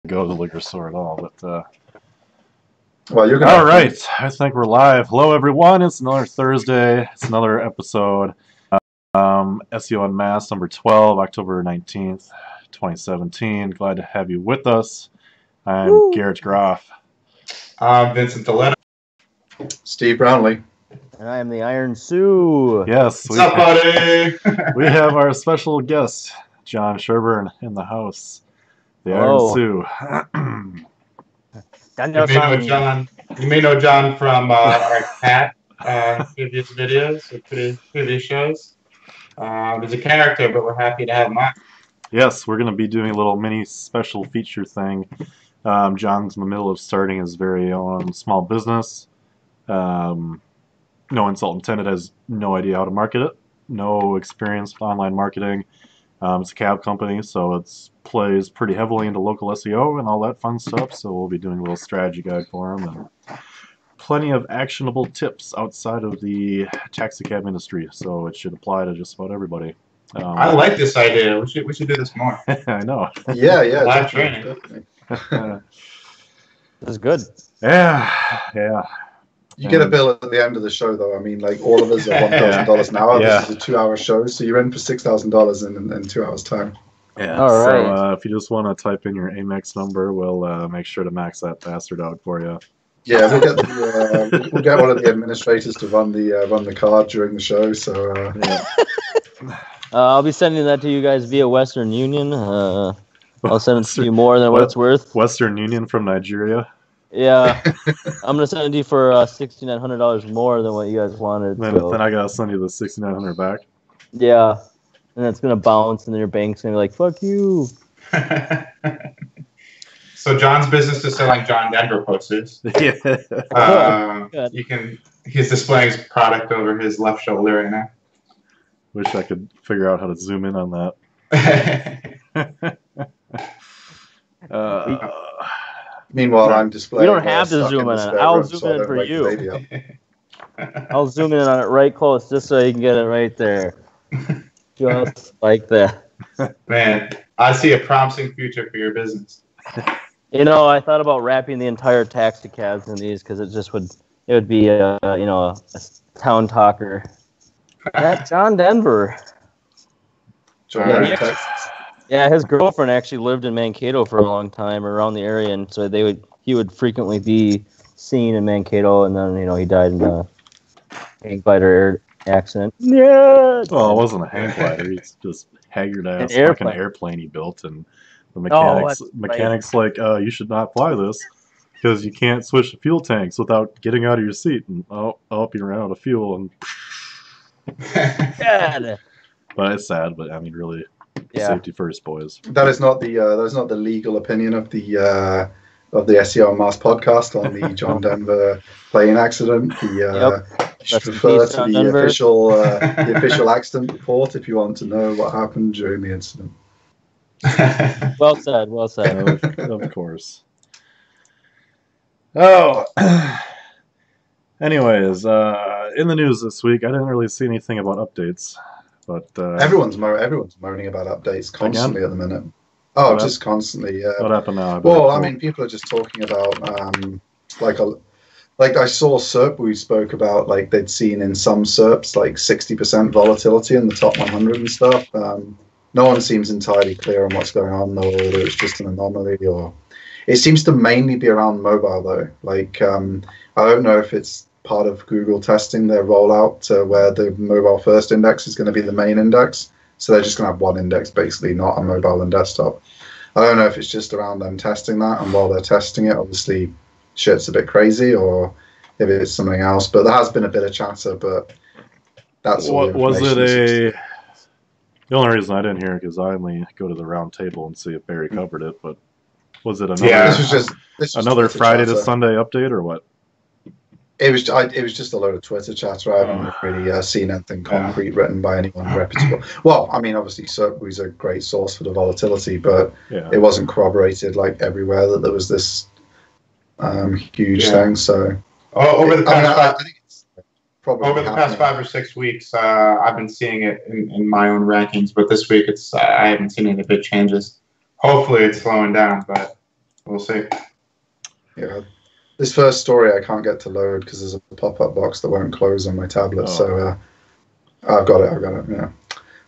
go to the liquor store at all. But well, you're gonna all right, I think we're live. Hello, everyone. It's another Thursday. It's another episode. SEO UnMasked number 12, October 19th, 2017. Glad to have you with us. I'm Garrett Groff. I'm Vincent Toledo. Steve Brownlee. And I am the Iron Sue. Yes, what's up, buddy? We have our special guest, John Sherburne, in the house. The Iron Sue. You may know John from our cat previous videos, or previous shows. He's a character, but we're happy to have him on. Yes, we're going to be doing a little mini special feature thing. John's in the middle of starting his very own small business. No insult intended, has no idea how to market it, no experience with online marketing. It's a cab company, so it plays pretty heavily into local SEO and all that fun stuff, so we'll be doing a little strategy guide for him and plenty of actionable tips outside of the taxi cab industry, so it should apply to just about everybody. I like this idea. We should do this more. I know. Yeah. Live training. That's good. Yeah. You get a bill at the end of the show, though. I mean, like, all of us are $1,000 an hour. Yeah. This is a 2-hour show, so you're in for $6,000 in 2 hours' time. Yeah. All right. So if you just want to type in your Amex number, we'll make sure to max that bastard out for you. Yeah, we'll get one of the administrators to run the card during the show. So yeah. I'll be sending that to you guys via Western Union. I'll send it to you more than what it's worth. Western Union from Nigeria. Yeah, I'm gonna send it to you for $6,900 more than what you guys wanted. Then I gotta send you the $6,900 back. Yeah, and it's gonna bounce, and then your bank's gonna be like, "Fuck you." So John's business is selling John Denver posters. Yeah. He's displaying his product over his left shoulder right now. Wish I could figure out how to zoom in on that. meanwhile, I'm displaying. You don't have to zoom in on it. I'll zoom in for you. I'll zoom in on it right close, just so you can get it right there, just like that. Man, I see a promising future for your business. You know, I thought about wrapping the entire taxi cabs in these because it would be a town talker. That John Denver. Yeah, his girlfriend actually lived in Mankato for a long time around the area, and so he would frequently be seen in Mankato, and then he died in a hang glider accident. Yeah. Well, it wasn't a hang glider. He's just haggard ass fucking airplane he built, and the mechanics like, you should not fly this because you can't switch the fuel tanks without getting out of your seat, and you ran out of fuel, and but it's sad. But I mean, really, safety first, boys. That is not the legal opinion of the SEO UnMasked podcast on the John Denver plane accident. You should refer to the official accident report if you want to know what happened during the incident. Well said. Of course. Oh. Anyways, in the news this week, I didn't really see anything about updates, but everyone's moaning about updates constantly at the minute. Oh, just constantly. Yeah. What happened now? Well, I mean, people are just talking about like I saw SERP. We spoke about like they'd seen in some SERPs like 60% volatility in the top 100 and stuff. No one seems entirely clear on what's going on, though, whether it's just an anomaly or it seems to mainly be around mobile, though. Like I don't know if it's part of Google testing their rollout to where the mobile first index is going to be the main index. So they're just going to have one index, basically, not a mobile and desktop. I don't know if it's just around them testing that, and while they're testing it, obviously, shit's a bit crazy, or if it's something else. But there has been a bit of chatter, but that's all. Was it the only reason I didn't hear it because I only go to the round table and see if Barry covered it, but was it another? Yeah, this was another Friday to Sunday update, or what? It was just a load of Twitter chatter. I haven't really seen anything concrete written by anyone reputable. Well, I mean, obviously, SERP is a great source for the volatility, but it wasn't corroborated like everywhere that there was this huge thing. So over the past 5 or 6 weeks, I've been seeing it in my own rankings, but this week I haven't seen any big changes. Hopefully, it's slowing down, but we'll see. Yeah. This first story I can't get to load because there's a pop-up box that won't close on my tablet. So I've got it. Yeah.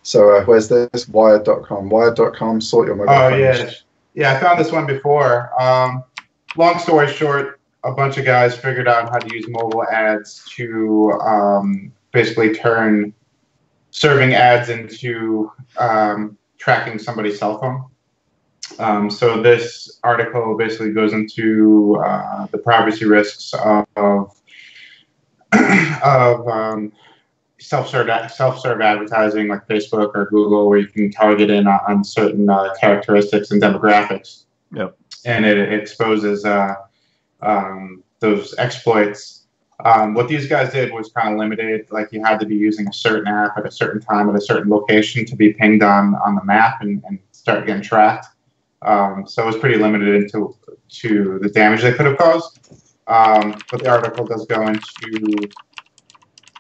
So where's this? Wired.com. Wired.com. Sort your mobile phone. Yeah. Yeah, I found this one before. Long story short, a bunch of guys figured out how to use mobile ads to basically turn serving ads into tracking somebody's cell phone. So this article basically goes into the privacy risks of self-serve advertising like Facebook or Google, where you can target in on certain characteristics and demographics. Yep. And it exposes those exploits. What these guys did was kind of limited. Like, you had to be using a certain app at a certain time at a certain location to be pinged on the map and start getting tracked. So it was pretty limited to the damage they could have caused. But the article does go into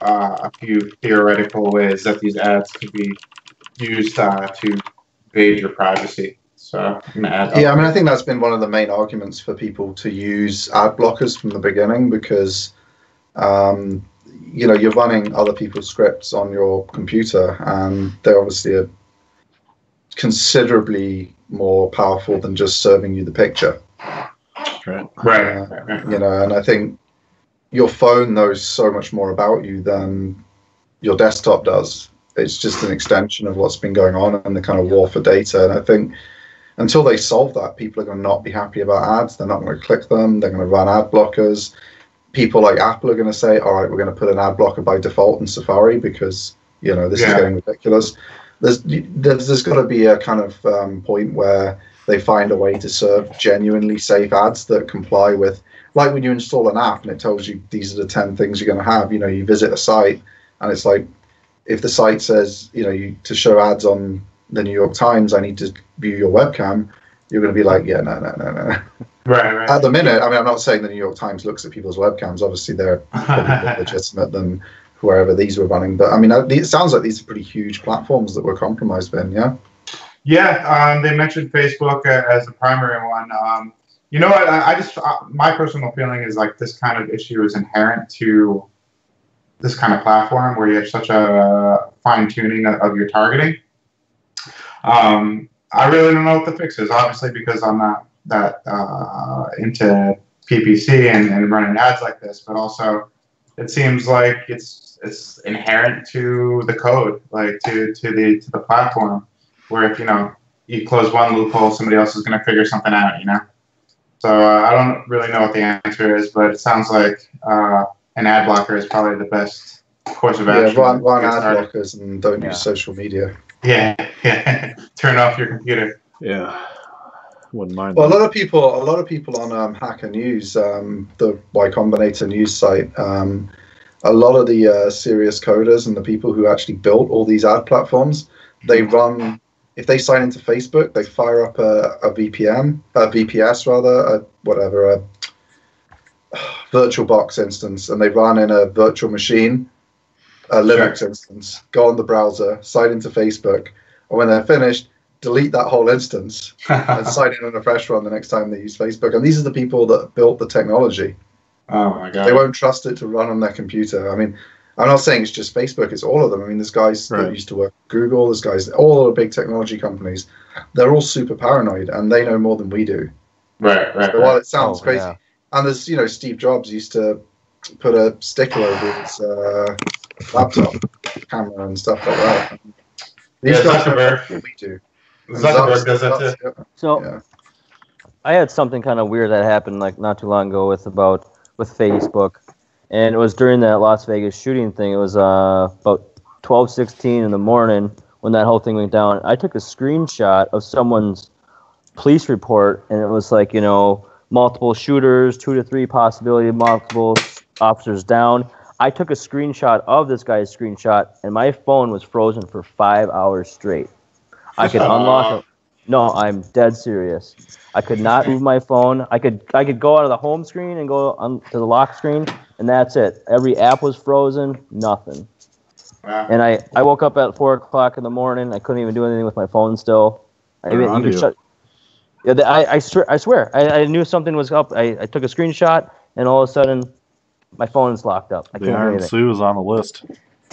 a few theoretical ways that these ads could be used to invade your privacy. So I'm gonna add. Yeah, I mean, I think that's been one of the main arguments for people to use ad blockers from the beginning, because you're running other people's scripts on your computer, and they obviously are considerably more powerful than just serving you the picture. Right. And I think your phone knows so much more about you than your desktop does. It's just an extension of what's been going on and the kind of war for data. And I think until they solve that, people are going to not be happy about ads. They're not going to click them. They're going to run ad blockers. People like Apple are going to say, all right, we're going to put an ad blocker by default in Safari because, this is getting ridiculous. There's got to be a kind of point where they find a way to serve genuinely safe ads that comply with, like when you install an app and it tells you these are the 10 things you're going to have. You visit a site and it's like, if the site says, to show ads on the New York Times, I need to view your webcam, you're going to be like, yeah, no. Right. At the minute, I mean, I'm not saying the New York Times looks at people's webcams. Obviously, they're probably more legitimate than wherever these were running. But I mean, it sounds like these are pretty huge platforms that were compromised, Ben, yeah? Yeah, they mentioned Facebook as the primary one. You know what? My personal feeling is like this kind of issue is inherent to this kind of platform where you have such a fine tuning of your targeting. I really don't know what the fix is, obviously, because I'm not that into PPC and running ads like this, but also it seems like it's inherent to the code, like to the platform, where if you close one loophole, somebody else is going to figure something out, So I don't really know what the answer is, but it sounds like an ad blocker is probably the best course of action. Yeah, run ad blockers and don't use social media. Yeah. Turn off your computer. Yeah. Wouldn't mind. Well, a lot of people on Hacker News, the Y Combinator news site, a lot of the serious coders and the people who actually built all these ad platforms, they run. If they sign into Facebook, they fire up a VPS rather, a VirtualBox instance, and they run in a virtual machine, a Linux instance, go on the browser, sign into Facebook, and when they're finished, delete that whole instance and sign in on a fresh run the next time they use Facebook. And these are the people that built the technology. Oh my God. They won't trust it to run on their computer. I mean, I'm not saying it's just Facebook, it's all of them. I mean, there's guys that used to work at Google, there's guys, all the big technology companies, they're all super paranoid and they know more than we do. Right. So while it sounds crazy, yeah. and there's, Steve Jobs used to put a sticker over his laptop camera and stuff like that. These guys know more than we do. Zuckerberg does that too. So I had something kind of weird that happened like not too long ago with Facebook. And it was during that Las Vegas shooting thing. It was about 12:16 in the morning when that whole thing went down. I took a screenshot of someone's police report, and it was like, multiple shooters, 2 to 3 possibility, multiple officers down. I took a screenshot of this guy's screenshot, and my phone was frozen for 5 hours straight. I could unlock it. No, I'm dead serious. I could not move my phone. I could go out of the home screen and go to the lock screen, and that's it. Every app was frozen, nothing. Wow. And I woke up at 4 o'clock in the morning. I couldn't even do anything with my phone still. Yeah, I swear, I knew something was up. I took a screenshot, and all of a sudden, my phone is locked up. I The can't do Iron anything. Sue is on the list.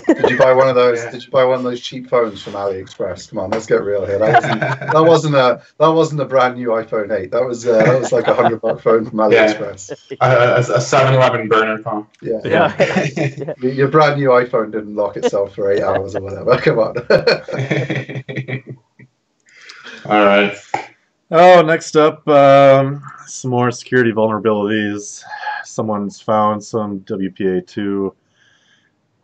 Did you buy one of those? Yeah. Did you buy one of those cheap phones from AliExpress? Come on, let's get real here. That wasn't a brand new iPhone 8. That was like $100 phone from AliExpress. A 7-Eleven burner phone. Yeah. Yeah. Your brand new iPhone didn't lock itself for 8 hours or whatever. Come on. All right. Oh, next up, some more security vulnerabilities. Someone's found some WPA2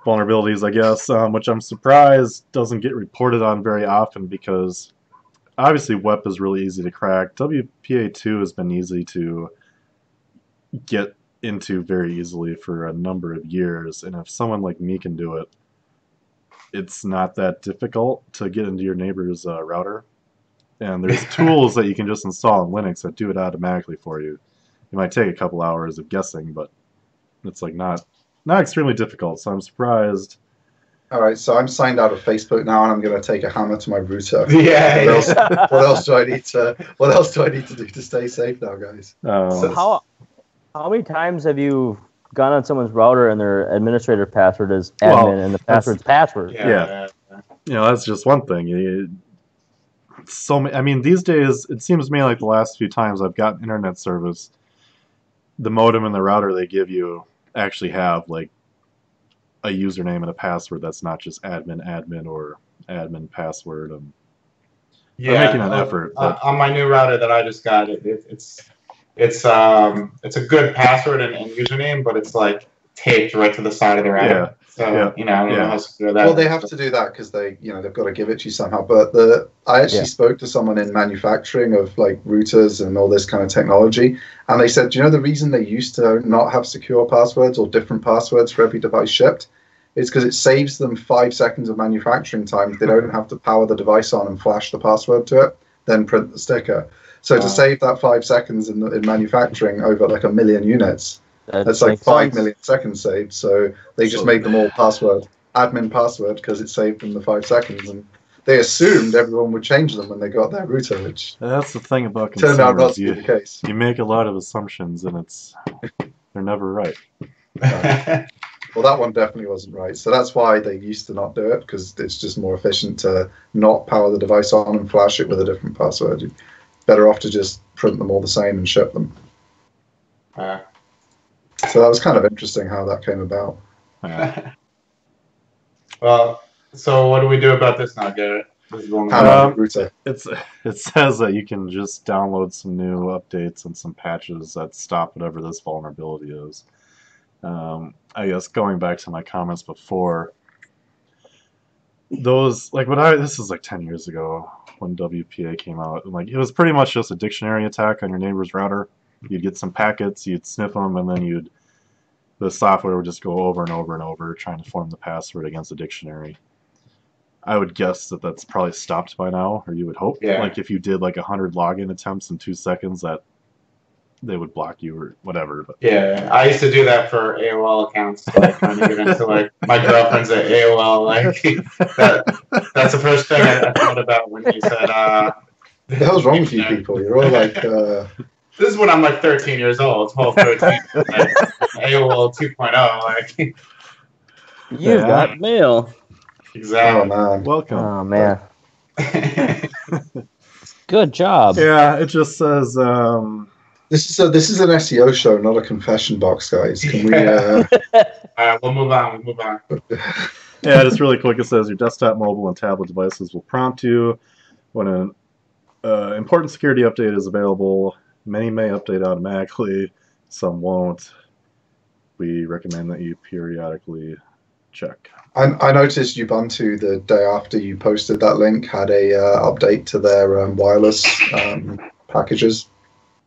vulnerabilities, I guess, which I'm surprised doesn't get reported on very often because obviously WEP is really easy to crack. WPA2 has been easy to get into very easily for a number of years, and if someone like me can do it, it's not that difficult to get into your neighbor's router. And there's tools that you can just install in Linux that do it automatically for you. It might take a couple hours of guessing, but it's like not extremely difficult. So I'm surprised. All right, so I'm signed out of Facebook now, and I'm going to take a hammer to my router. Yeah. What else do I need to do to stay safe now, guys? How many times have you gone on someone's router and their administrator password is admin and the password's password? Yeah. You know, that's just one thing. I mean, these days, it seems to me like the last few times I've gotten internet service, the modem and the router they give you actually have like a username and a password that's not just admin or admin password. They're making an effort. But On my new router that I just got, it's a good password and username, but it's like taped right to the side of the router. Yeah. So Yeah. I don't know how secure that. Well, they have to do that because they've got to give it to you somehow. But I actually spoke to someone in manufacturing of like routers and all this kind of technology, and they said, do you know the reason they used to not have secure passwords or different passwords for every device shipped? It's because it saves them 5 seconds of manufacturing time. They don't have to power the device on and flash the password to it, then print the sticker. So to save that 5 seconds in manufacturing over like 1 million units, that's like 5 million seconds saved. So they just made them all admin password, because it saved them the 5 seconds. And they assumed everyone would change them when they got their router, which that's the thing about turned out not consumers. to be the case. You make a lot of assumptions, and they're never right. Well, that one definitely wasn't right. So that's why they used to not do it, because it's just more efficient to not power the device on and flash it with a different password. You're better off to just print them all the same and ship them. So that was kind of interesting how that came about. Well, so what do we do about this now, Garrett? This is going Router. It says that you can just download some new updates and some patches that stop whatever this vulnerability is. I guess going back to my comments before, this is like 10 years ago when WPA came out, and like it was pretty much just a dictionary attack on your neighbor's router. You'd get some packets, you'd sniff them, and then the software would just go over and over and over trying to form the password against the dictionary. I would guess that that's probably stopped by now, or you would hope. Yeah. Like if you did like 100 login attempts in 2 seconds, that they would block you or whatever. But yeah, I used to do that for AOL accounts, like trying to get into like my girlfriend's at AOL. Like that's the first thing I thought about when you said. The hell's wrong with you people? You're all like. This is when I'm like 13 years old, 12, 13, like AOL 2.0. Like You got mail. Exactly. Oh man. welcome. Oh man. Good job. Yeah, it just says. This is an SEO show, not a confession box, guys. Can we? We'll move on. Yeah, just really quick. It says your desktop, mobile, and tablet devices will prompt you when an important security update is available. Many may update automatically, some won't. We recommend that you periodically check. I noticed Ubuntu the day after you posted that link had a update to their wireless packages.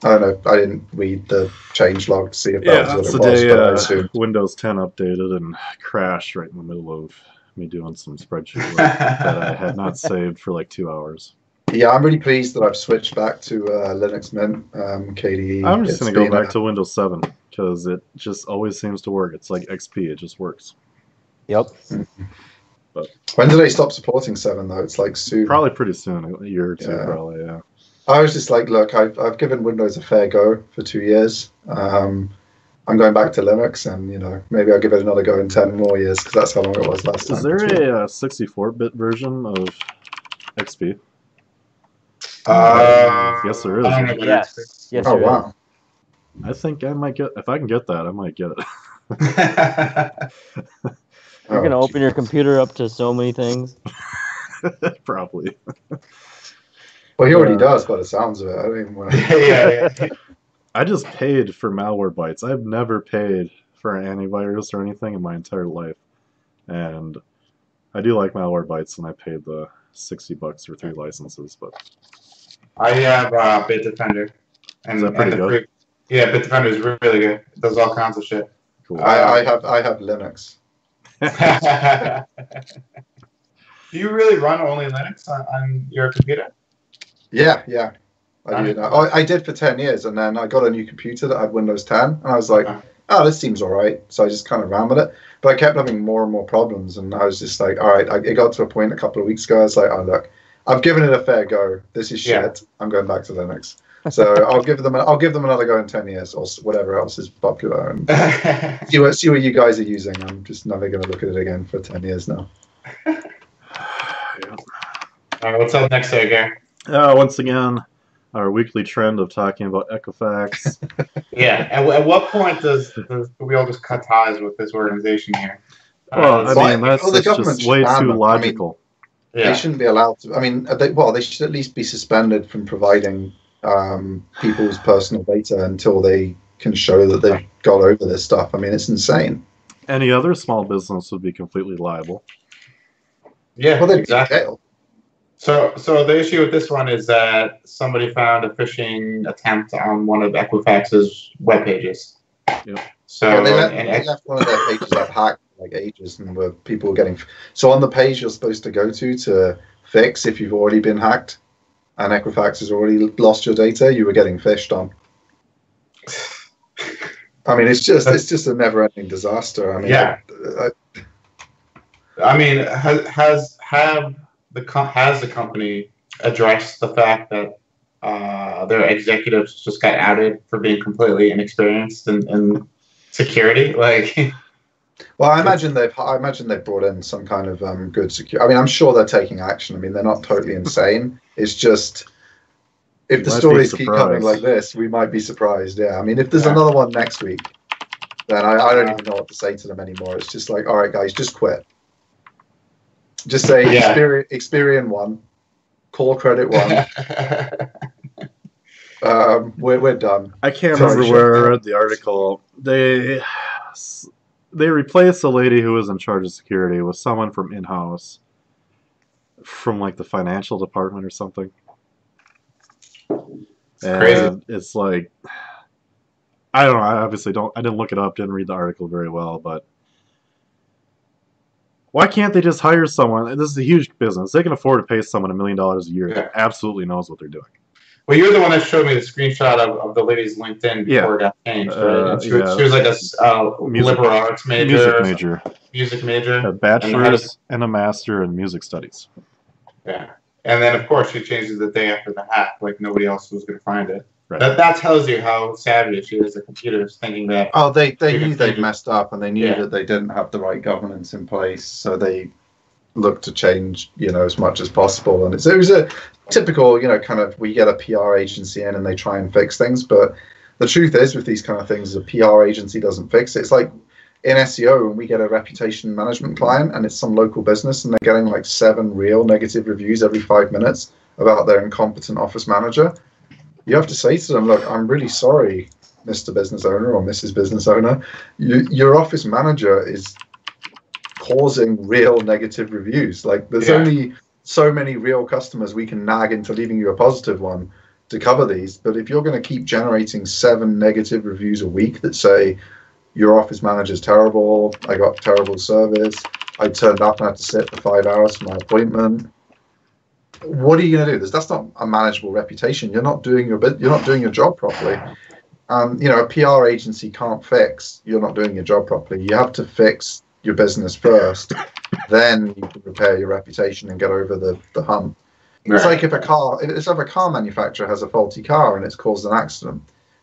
I don't know. I didn't read the change log to see if that was what it was. But I assumed. Windows 10 updated and crashed right in the middle of me doing some spreadsheet work that I had not saved for like 2 hours. Yeah, I'm really pleased that I've switched back to Linux Mint KDE. I'm just going to go back to Windows 7 because it just always seems to work. It's like XP. It just works. Yep. But when do they stop supporting 7 though? It's like soon. Probably pretty soon, a year or two, probably. Yeah. I was just like, look, I've given Windows a fair go for 2 years. I'm going back to Linux, and maybe I'll give it another go in 10 more years because that's how long it was last time. Is there a 64-bit version of XP? Yes, there is. I don't know about Yes. Yes, Oh there is. wow! I think I might get, if I can get that, I might get it. You're going to open your computer up to so many things. Probably. Well, he already does, by the sounds of it. I don't even want to... yeah. I just paid for malware bytes. I've never paid for an antivirus or anything in my entire life. And I do like malware bytes, and I paid the $60 for 3 licenses. But I have Bitdefender. Is that pretty good? Yeah, Bitdefender is really good. It does all kinds of shit. cool. I have Linux. Do you really run only Linux on your computer? Yeah. I do that. I did for 10 years, and then I got a new computer that had Windows 10, and I was like, oh, this seems all right. So I just kind of ran with it. But I kept having more and more problems, and I was just like, all right. It got to a point a couple of weeks ago, I was like, oh, look, I've given it a fair go. This is shit. Yeah. I'm going back to Linux. So I'll give them another go in 10 years, or whatever else is popular, and see what you guys are using. I'm just never going to look at it again for 10 years now. Yeah. All right, what's up next, Gary? Once again, our weekly trend of talking about Equifax. Yeah. At what point do we all just cut ties with this organization here? Well, I mean, that's the just government way should ban too them. logical. Yeah. They shouldn't be allowed to. I mean, they should at least be suspended from providing people's personal data until they can show that they've got over this stuff. I mean, it's insane. Any other small business would be completely liable. Yeah, Well, they'd exactly. be jailed. So the issue with this one is that somebody found a phishing attempt on one of Equifax's web pages. Yep. So Yeah, they left one of their pages up hacked for like ages, and where people were getting. So on the page you're supposed to go to fix if you've already been hacked, and Equifax has already lost your data, you were getting phished on. I mean, it's just a never-ending disaster. I mean, Yeah. I mean, has the company addressed the fact that their executives just got outed for being completely inexperienced in security? Like, well, I imagine they've brought in some kind of good security. I mean, I'm sure they're taking action. I mean, they're not totally insane. It's just if the stories keep coming like this, we might be surprised. Yeah, I mean, if there's another one next week, then I don't even know what to say to them anymore. It's just like, all right, guys, just quit. Just say Experian 1, call credit 1. We're done. I can't remember where I read the article. They replaced the lady who was in charge of security with someone from in-house, from like the financial department or something. And it's like, I don't know. I didn't look it up. Didn't read the article very well, but. Why can't they just hire someone? This is a huge business. They can afford to pay someone $1 million a year that absolutely knows what they're doing. Well, you're the one that showed me the screenshot of the lady's LinkedIn before it got changed, right? And she was like a liberal arts major. Music major. A bachelor's and a master in music studies. Yeah. And then, of course, she changes the day after the hack, like nobody else was going to find it. Right. That tells you how savvy she is at computers, thinking that... Oh, they knew they'd messed up, and they knew that they didn't have the right governance in place, so they looked to change, as much as possible. And it was a typical, kind of, we get a PR agency in and they try and fix things, but the truth is with these kind of things, a PR agency doesn't fix it. It's like in SEO, when we get a reputation management client and it's some local business and they're getting like 7 real negative reviews every 5 minutes about their incompetent office manager, you have to say to them, look, I'm really sorry, Mr. Business Owner or Mrs. Business Owner. Your office manager is causing real negative reviews. Like, there's only so many real customers we can nag into leaving you a positive one to cover these. But if you're going to keep generating 7 negative reviews a week that say, your office manager is terrible, I got terrible service, I turned up and had to sit for 5 hours for my appointment, what are you going to do? That's not a manageable reputation. You're not doing your job properly. A PR agency can't fix you're not doing your job properly. You have to fix your business first, then you can repair your reputation and get over the hump. It's like if a car manufacturer has a faulty car and it's caused an accident,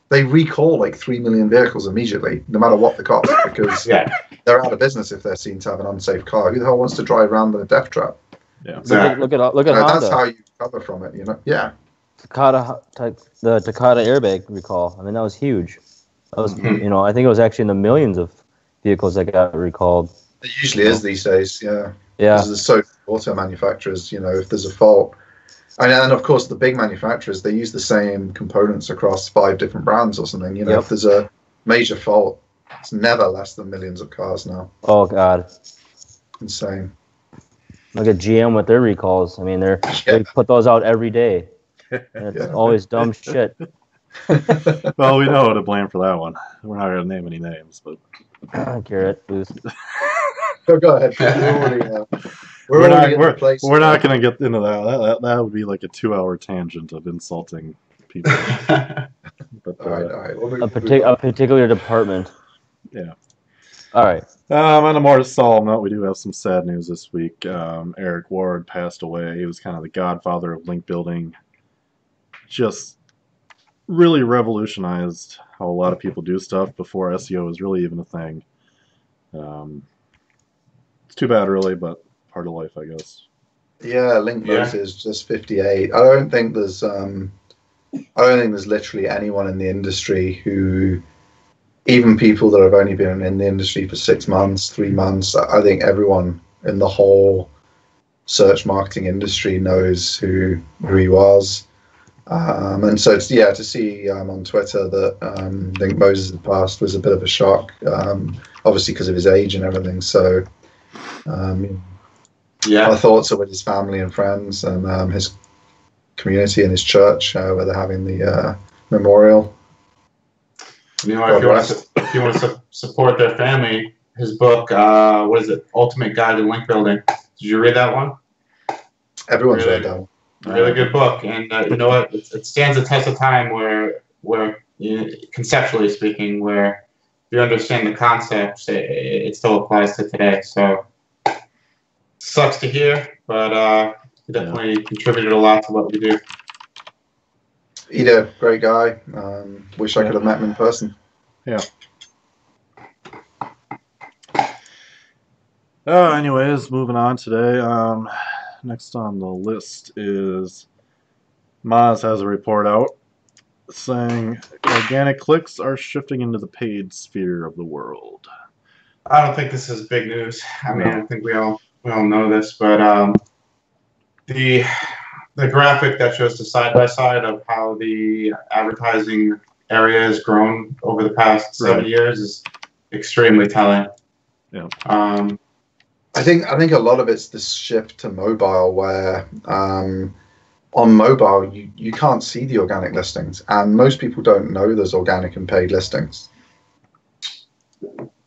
they recall like 3 million vehicles immediately, no matter what the cost, because they're out of business if they're seen to have an unsafe car. Who the hell wants to drive around in a death trap? Yeah, exactly. Look at Honda. That's how you recover from it, you know. Yeah. The Takata airbag recall. I mean, that was huge. That was, I think it was actually in the millions of vehicles that got recalled. It usually is these days. Yeah. Yeah. Because there's so few auto manufacturers. If there's a fault, and of course the big manufacturers, they use the same components across 5 different brands or something. If there's a major fault, it's never less than millions of cars now. Oh God. Insane. Look at GM with their recalls. I mean, they put those out every day. And it's always dumb shit. Well, we know who to blame for that one. We're not going to name any names, but Garrett Booth. So go ahead. We're not going to get into that. That would be like a 2-hour tangent of insulting people. But, all right. A particular department. Yeah. All right. On a more solemn note, we do have some sad news this week. Eric Ward passed away. He was kind of the godfather of link building. Just really revolutionized how a lot of people do stuff before SEO was really even a thing. It's too bad, really, but part of life, I guess. Yeah, Link is just 58. I don't think there's literally anyone in the industry who, even people that have only been in the industry for 6 months, 3 months, I think everyone in the whole search marketing industry knows who he was. And so, to see on Twitter that Link Moses had passed was a bit of a shock, obviously because of his age and everything. So, our thoughts are with his family and friends and his community and his church where they're having the memorial. If you want to support their family, his book, what is it? Ultimate Guide to Link Building. Did you read that one? Everyone's read that one. Really good book, and you know what? It stands the test of time. Where conceptually speaking, where if you understand the concepts, it still applies to today. So sucks to hear, but he definitely contributed a lot to what we do. Ida, great guy. Wish I could have met him in person. Yeah. Anyways, moving on today. Next on the list is Moz has a report out saying organic clicks are shifting into the paid sphere of the world. I don't think this is big news. I mean, I think we all know this, but the graphic that shows the side-by-side of how the advertising area has grown over the past 7 years is extremely telling. Yeah. I think a lot of it's this shift to mobile where on mobile you can't see the organic listings, and most people don't know there's organic and paid listings.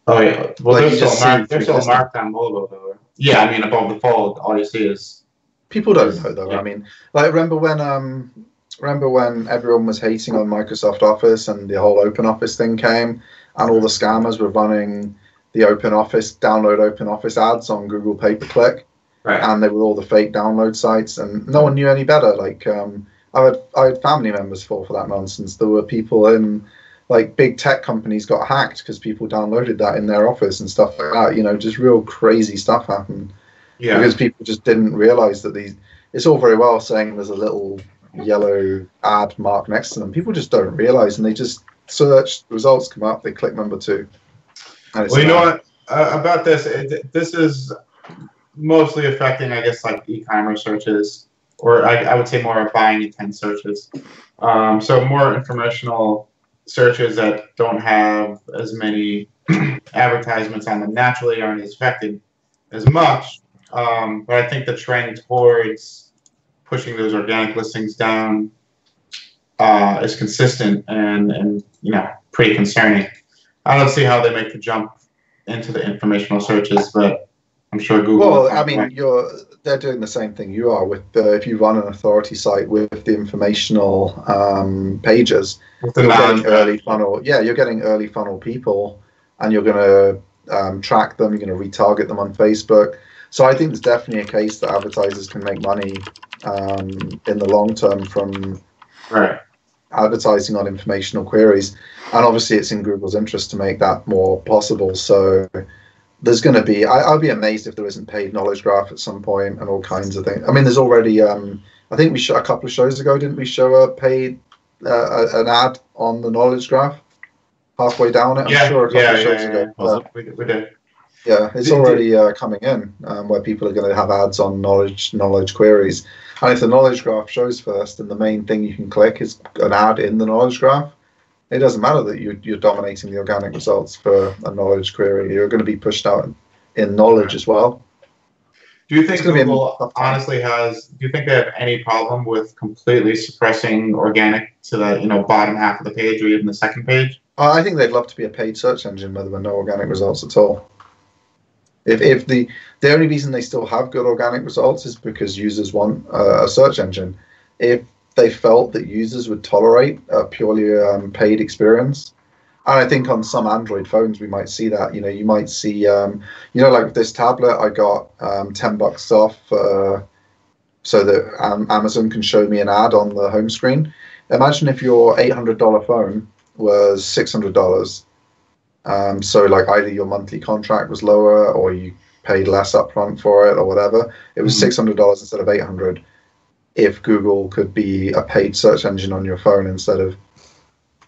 Oh yeah, well they're still marked on mobile though. Yeah, I mean above the fold, all you see is. People don't know though. Yeah. I mean, like remember when everyone was hating on Microsoft Office and the whole Open Office thing came, and all the scammers were running the download Open Office ads on Google pay-per-click, and they were all the fake download sites, and no one knew any better. Like I had family members fall for that nonsense. There were people in like big tech companies got hacked because people downloaded that in their office and stuff like that. Just real crazy stuff happened. Yeah. Because people just didn't realize that it's all very well saying there's a little yellow ad mark next to them. People just don't realize, and they just search, results come up, they click number 2. Well, you know what about this? This is mostly affecting, I guess, like e-commerce searches, or I would say more buying intent searches. So more informational searches that don't have as many advertisements on them naturally aren't as affected as much. But I think the trend towards pushing those organic listings down is consistent and pretty concerning. I don't see how they make the jump into the informational searches, but I'm sure Google. Well, I mean, they're doing the same thing you are with if you run an authority site with the informational pages, you're getting early funnel. Yeah, you're getting early funnel people, and you're going to track them. You're going to retarget them on Facebook. So I think there's definitely a case that advertisers can make money in the long term from Right. advertising on informational queries. And obviously it's in Google's interest to make that more possible. So there's going to be, I'll be amazed if there isn't paid knowledge graph at some point and all kinds of things. I mean, there's already, I think we a couple of shows ago, didn't we show a paid, an ad on the knowledge graph halfway down it? I'm sure a couple of shows ago. We did. Yeah, it's already coming in where people are going to have ads on knowledge queries. And if the knowledge graph shows first, and the main thing you can click is an ad in the knowledge graph, it doesn't matter that you're dominating the organic results for a knowledge query. You're going to be pushed out in knowledge as well. Do you think Google honestly has? Do you think they have any problem with completely suppressing organic to the bottom half of the page or even the second page? I think they'd love to be a paid search engine where there were no organic results at all. If the only reason they still have good organic results is because users want a search engine. If they felt that users would tolerate a purely paid experience, and I think on some Android phones we might see that. You might see, like with this tablet, I got $10 off, so that Amazon can show me an ad on the home screen. Imagine if your $800 phone was $600. So like either your monthly contract was lower or you paid less upfront for it or whatever. It was $600 instead of $800 if Google could be a paid search engine on your phone instead of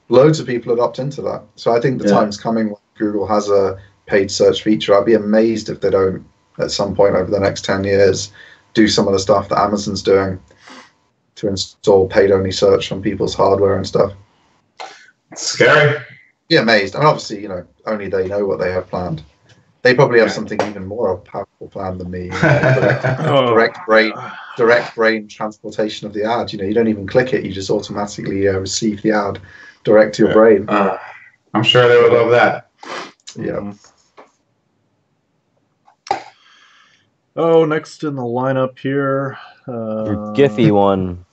loads of people would opt into that. So I think the time's coming when Google has a paid search feature. I'd be amazed if they don't at some point over the next 10 years do some of the stuff that Amazon's doing to install paid only search on people's hardware and stuff. It's scary. Be amazed. And obviously, only they know what they have planned. They probably have something even more powerful planned than me. Direct brain transportation of the ad. You don't even click it; you just automatically receive the ad direct to your brain. I'm sure they would love that. Yeah. Oh, next in the lineup here, Your Giphy one.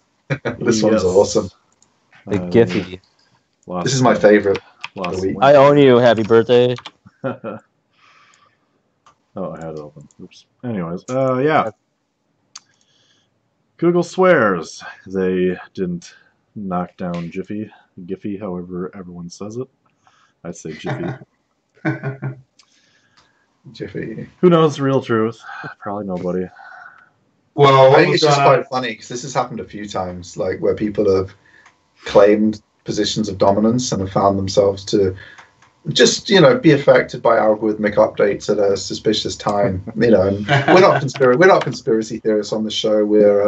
This one's awesome. The Giphy. This is my favorite. I own you. Happy birthday. Oh, I had it open. Oops. Anyways, yeah. Google swears they didn't knock down Giphy, however everyone says it. I'd say Jiffy. Jiffy. Who knows the real truth? Probably nobody. Well, I think it's just quite funny because this has happened a few times, like where people have claimed positions of dominance and have found themselves to just be affected by algorithmic updates at a suspicious time. And we're not conspiracy theorists on the show. We're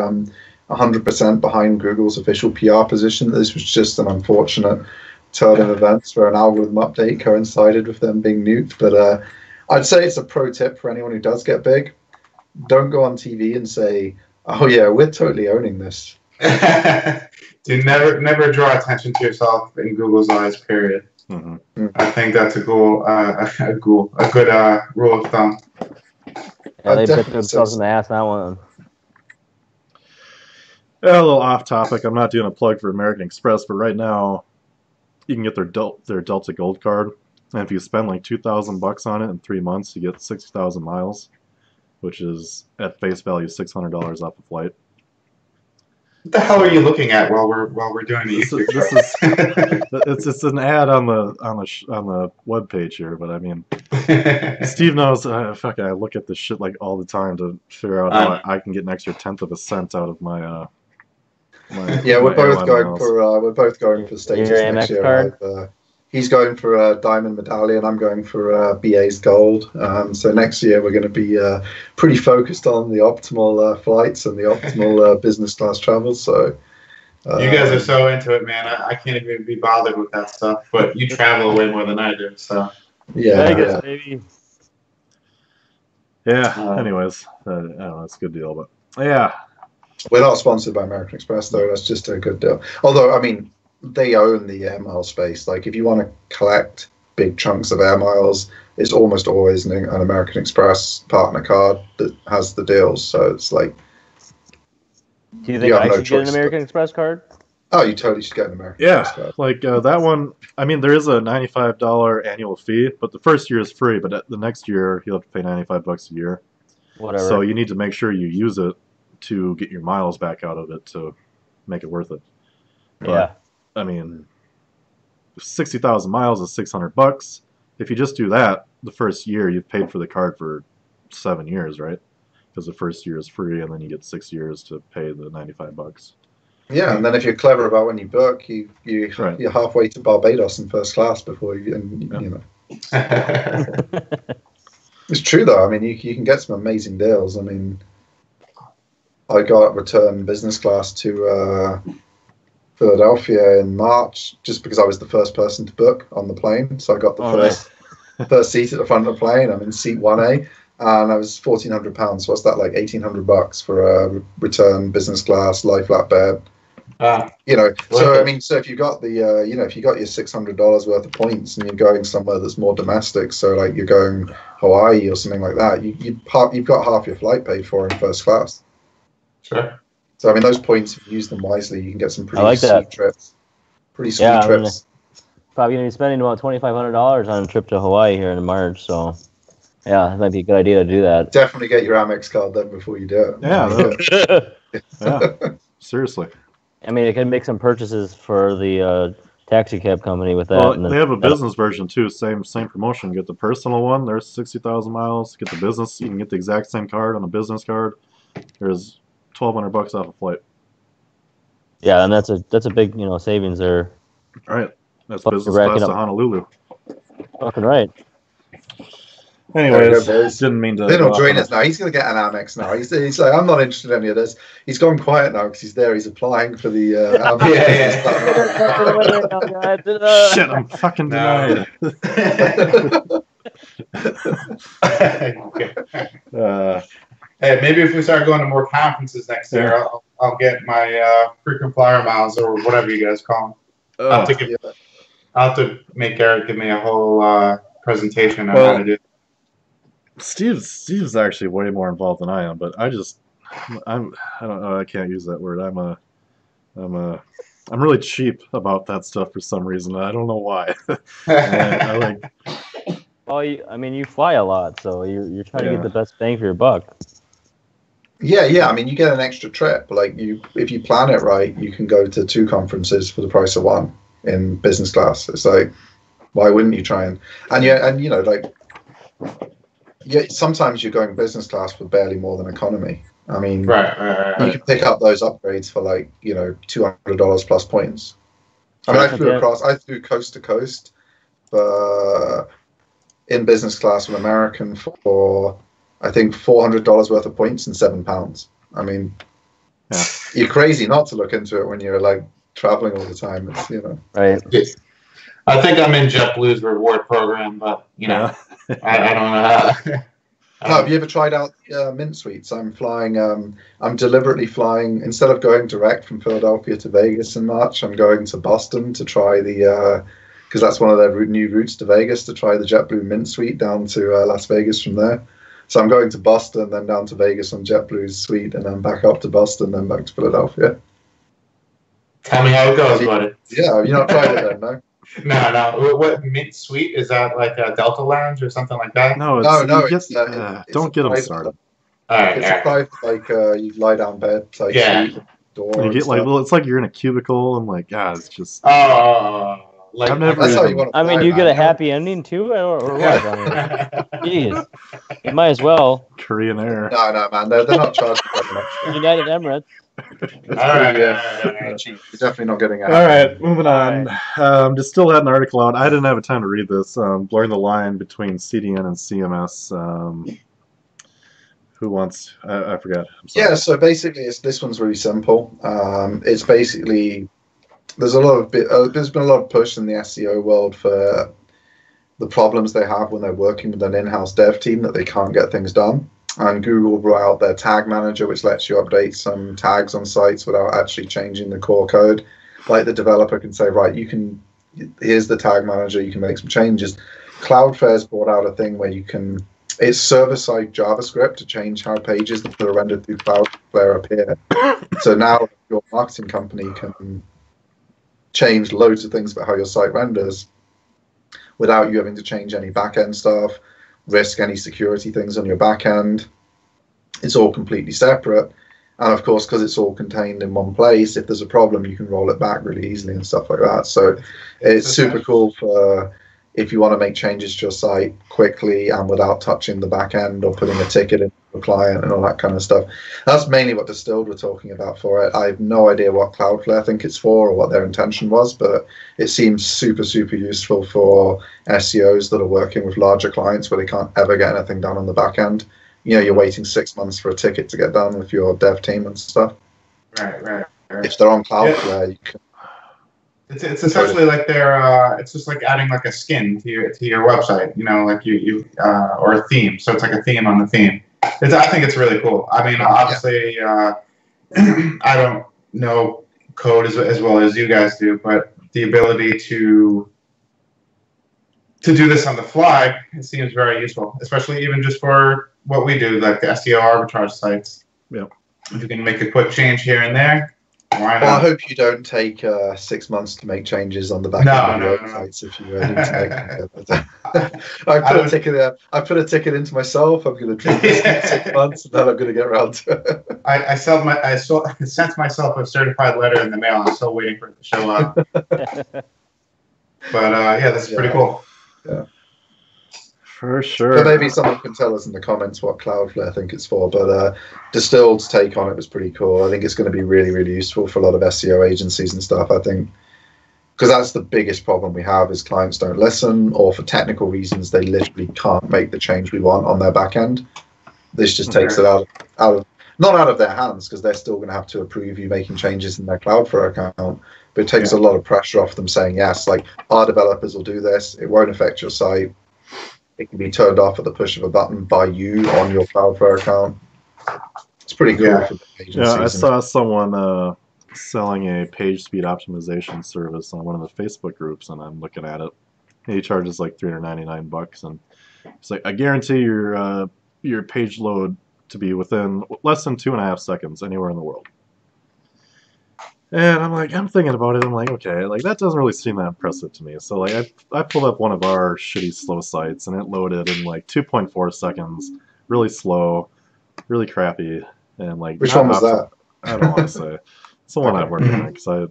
100% behind Google's official PR position. This was just an unfortunate turn of events where an algorithm update coincided with them being nuked. But I'd say it's a pro tip for anyone who does get big. Don't go on TV and say, "Oh yeah, we're totally owning this." Do never draw attention to yourself in Google's eyes. Period. Mm-hmm. I think that's a good rule of thumb. Yeah, they bit themselves in the ass that one. A little off topic. I'm not doing a plug for American Express, but right now you can get their Delta Gold card, and if you spend like $2,000 on it in 3 months, you get 60,000 miles, which is at face value $600 off a flight. What the hell are you looking at while we're doing these? It's an ad on the web page here, but I mean, Steve knows. Fucking, I look at this shit like all the time to figure out how I can get an extra 1/10 of a cent out of my. We're both going for status next year. Card? He's going for a diamond medallion. I'm going for BA's gold. So next year we're going to be pretty focused on the optimal flights and the optimal business class travel. So you guys are so into it, man. I can't even be bothered with that stuff. But you travel way more than I do, so yeah. Anyways, I don't know. It's a good deal, but yeah. We're not sponsored by American Express though. That's just a good deal. Although I mean, they own the air mile space. Like if you want to collect big chunks of air miles, it's almost always an American Express partner card that has the deals. So it's like, do you think I should get an American Express card? Oh, you totally should get an American Express card. Like that one. I mean, there is a $95 annual fee, but the first year is free. But the next year, you'll have to pay $95 a year. Whatever. So you need to make sure you use it to get your miles back out of it to make it worth it. Yeah. But, I mean, 60,000 miles is $600. If you just do that, the first year you've paid for the card for 7 years, right? Because the first year is free, and then you get 6 years to pay the $95. Yeah, and then if you're clever about when you book, you're halfway to Barbados in first class before you know. It's true though. I mean, you can get some amazing deals. I mean, I got return business class to Philadelphia in March just because I was the first person to book on the plane. So I got the first seat at the front of the plane. I'm in seat 1A, and I was £1,400. What's that, like $1,800 for a return business class lie flat bed? You know, so I mean, so if you got the if you got your $600 worth of points and you're going somewhere that's more domestic, so like you're going Hawaii or something like that, you've got half your flight paid for in first class. Sure. So I mean, those points, if you use them wisely, you can get some pretty like sweet trips. Pretty sweet trips. Probably gonna be spending about $2,500 on a trip to Hawaii here in March. So yeah, it might be a good idea to do that. Definitely get your Amex card then before you do it. Yeah, seriously. I mean, it can make some purchases for the taxi cab company with that. Well, and then they have a business version too. Same promotion. Get the personal one. There's 60,000 miles. Get the business. You can get the exact same card on a business card. There's $1,200 off a flight. Yeah, and that's a big savings there. All right, that's business class to Honolulu. Fucking right. Anyways, didn't mean to. They don't join us now. He's going to get an Amex now. He's like, I'm not interested in any of this. He's gone quiet now because he's there. He's applying for the Amex. Shit, I'm fucking denied. Hey, maybe if we start going to more conferences next year, I'll get my frequent flyer miles or whatever you guys call them. I'll have to make Eric give me a whole presentation on how to do it. Steve's actually way more involved than I am, but I don't know, I can't use that word. I'm really cheap about that stuff for some reason. I don't know why. I like. Well, I mean, you fly a lot, so you're trying to get the best bang for your buck. Yeah. I mean, you get an extra trip. Like if you plan it right, you can go to 2 conferences for the price of 1 in business class. It's like, why wouldn't you try sometimes you're going business class for barely more than economy. I mean, right. You can pick up those upgrades for like $200 plus points. I mean, I flew coast to coast, in business class with American for I think $400 worth of points and £7. I mean, you're crazy not to look into it when you're like traveling all the time. It's right. I think I'm in JetBlue's reward program, but I don't know. Have you ever tried out Mint Suites? I'm deliberately flying, instead of going direct from Philadelphia to Vegas in March, I'm going to Boston to try because that's one of their new routes to Vegas, to try the JetBlue Mint Suite down to Las Vegas from there. So I'm going to Boston, then down to Vegas on JetBlue's suite, and then back up to Boston, then back to Philadelphia. Tell me how it goes, buddy. Yeah, have you not tried it then, no? No. What Mint Suite is that? Like a Delta Lounge or something like that? No. Don't get them started. It's a private, you lie down bed. Like, door. You get it's like you're in a cubicle and it's just. Like, that's how you want to I mean, do you get a happy ending too, or what? Jeez, you might as well. Korean Air. No, man, they're not charging that much. United Emirates. All right. You're definitely not getting out. All right, moving on. Just still had an article out. I didn't have time to read this. Blurring the line between CDN and CMS. Who wants? I forgot. Yeah. So basically, this one's really simple. It's basically there's been a lot of push in the SEO world for the problems they have when they're working with an in-house dev team that they can't get things done. And Google brought out their tag manager, which lets you update some tags on sites without actually changing the core code. Like the developer can say, right, here's the tag manager, you can make some changes. Cloudflare's brought out a thing where it's server-side JavaScript to change how pages that are rendered through Cloudflare appear. So now your marketing company can change loads of things about how your site renders without you having to change any back-end stuff, risk any security things on your back end. It's all completely separate. And of course, because it's all contained in one place, if there's a problem, you can roll it back really easily and stuff like that. So it's super cool for if you want to make changes to your site quickly and without touching the back end or putting a ticket in for a client and all that kind of stuff. That's mainly what Distilled were talking about for it. I have no idea what Cloudflare think it's for or what their intention was, but it seems super, super useful for SEOs that are working with larger clients where they can't ever get anything done on the back end. You know, you're waiting 6 months for a ticket to get done with your dev team and stuff. Right. If they're on Cloudflare, you can. It's essentially like they're it's just like adding like a skin to your website, you know, like you or a theme. So it's like a theme on the theme. I think it's really cool. I mean, obviously, I don't know code as well as you guys do, but the ability to do this on the fly, it seems very useful, especially even just for what we do, like the SEO arbitrage sites. Yeah. If you can make a quick change here and there, why not? Well, I hope you don't take 6 months to make changes on the back end of your websites if you need to make them. I put a ticket into myself. I'm going to treat this in 6 months, and then I'm going to get around to it. I sent myself a certified letter in the mail. I'm still waiting for it to show up. But yeah, this is pretty cool. Yeah. For sure. But maybe someone can tell us in the comments what Cloudflare think it's for. But Distilled's take on it was pretty cool. I think it's going to be really, really useful for a lot of SEO agencies and stuff. I think because that's the biggest problem we have is clients don't listen, or for technical reasons they literally can't make the change we want on their back end. This just takes it out of not out of their hands, because they're still going to have to approve you making changes in their Cloudflare account. But it takes a lot of pressure off them saying yes, like our developers will do this. It won't affect your site. It can be turned off at the push of a button by you on your Cloudflare account. It's pretty cool for the agencies. Yeah, I saw someone selling a page speed optimization service on one of the Facebook groups, and I'm looking at it. He charges like $399, and it's like, I guarantee your page load to be within less than 2.5 seconds anywhere in the world. And I'm thinking about it. I'm like, okay, like that doesn't really seem that impressive to me. So like I pulled up one of our shitty slow sites, and it loaded in like 2.4 seconds, really slow, really crappy, and like. Which one was that? I don't want to say. It's the one I've worked on because I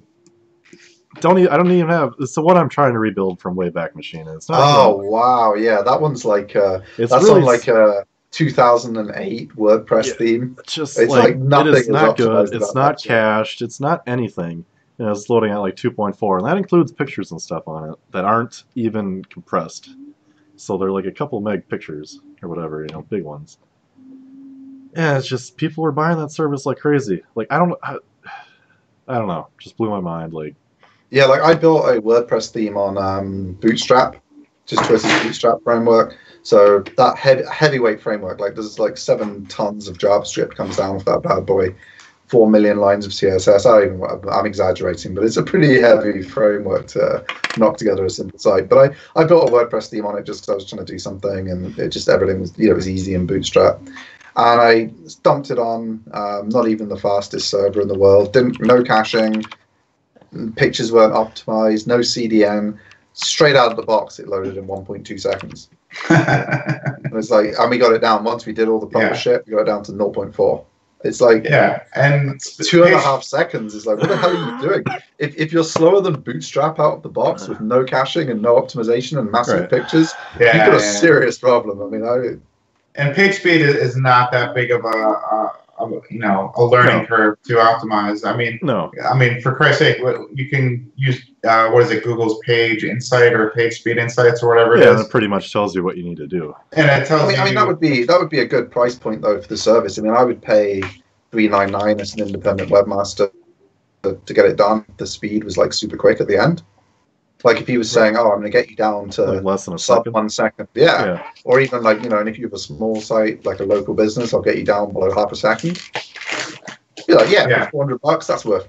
don't even have. It's the one I'm trying to rebuild from Wayback Machine. It's not. Oh wow, yeah, that one's like it's that's really on like a 2008 WordPress theme. Just it's like nothing. It is not good. It's not cached. It's not anything. You know, it's loading at like 2.4, and that includes pictures and stuff on it that aren't even compressed. So they're like a couple meg pictures or whatever, you know, big ones. Yeah, it's just people were buying that service like crazy. Like I don't know. Just blew my mind. Like yeah, like I built a WordPress theme on Bootstrap, just Twitter's Bootstrap framework. So that heavyweight framework, like there's like 7 tons of JavaScript comes down with that bad boy, 4 million lines of CSS. I'm exaggerating, but it's a pretty heavy framework to knock together a simple site. But I built a WordPress theme on it just because I was trying to do something, and it just everything was it was easy in Bootstrap. And I dumped it on not even the fastest server in the world, no caching, pictures weren't optimized, no CDN. Straight out of the box, it loaded in 1.2 seconds. And it's like, and we got it down once we did all the proper shit. We got it down to 0.4. It's like and 2.5 seconds is like, what the hell are you doing? If you're slower than Bootstrap out of the box with no caching and no optimization and massive pictures, you've got a serious problem. I mean, and page speed is not that big of a learning curve to optimize. I mean, for Christ's sake, you can use what is it, Google's Page Insight or Page Speed Insights or whatever it is. Yeah, it pretty much tells you what you need to do. And it tells I mean, that would be a good price point though for the service. I mean, I would pay $399 as an independent webmaster to get it done. The speed was like super quick at the end. Like if he was saying, "Oh, I'm going to get you down to like less than a sub second. 1 second," yeah, or even like and if you have a small site like a local business, I'll get you down below half a second. Be like, for $400, that's worth,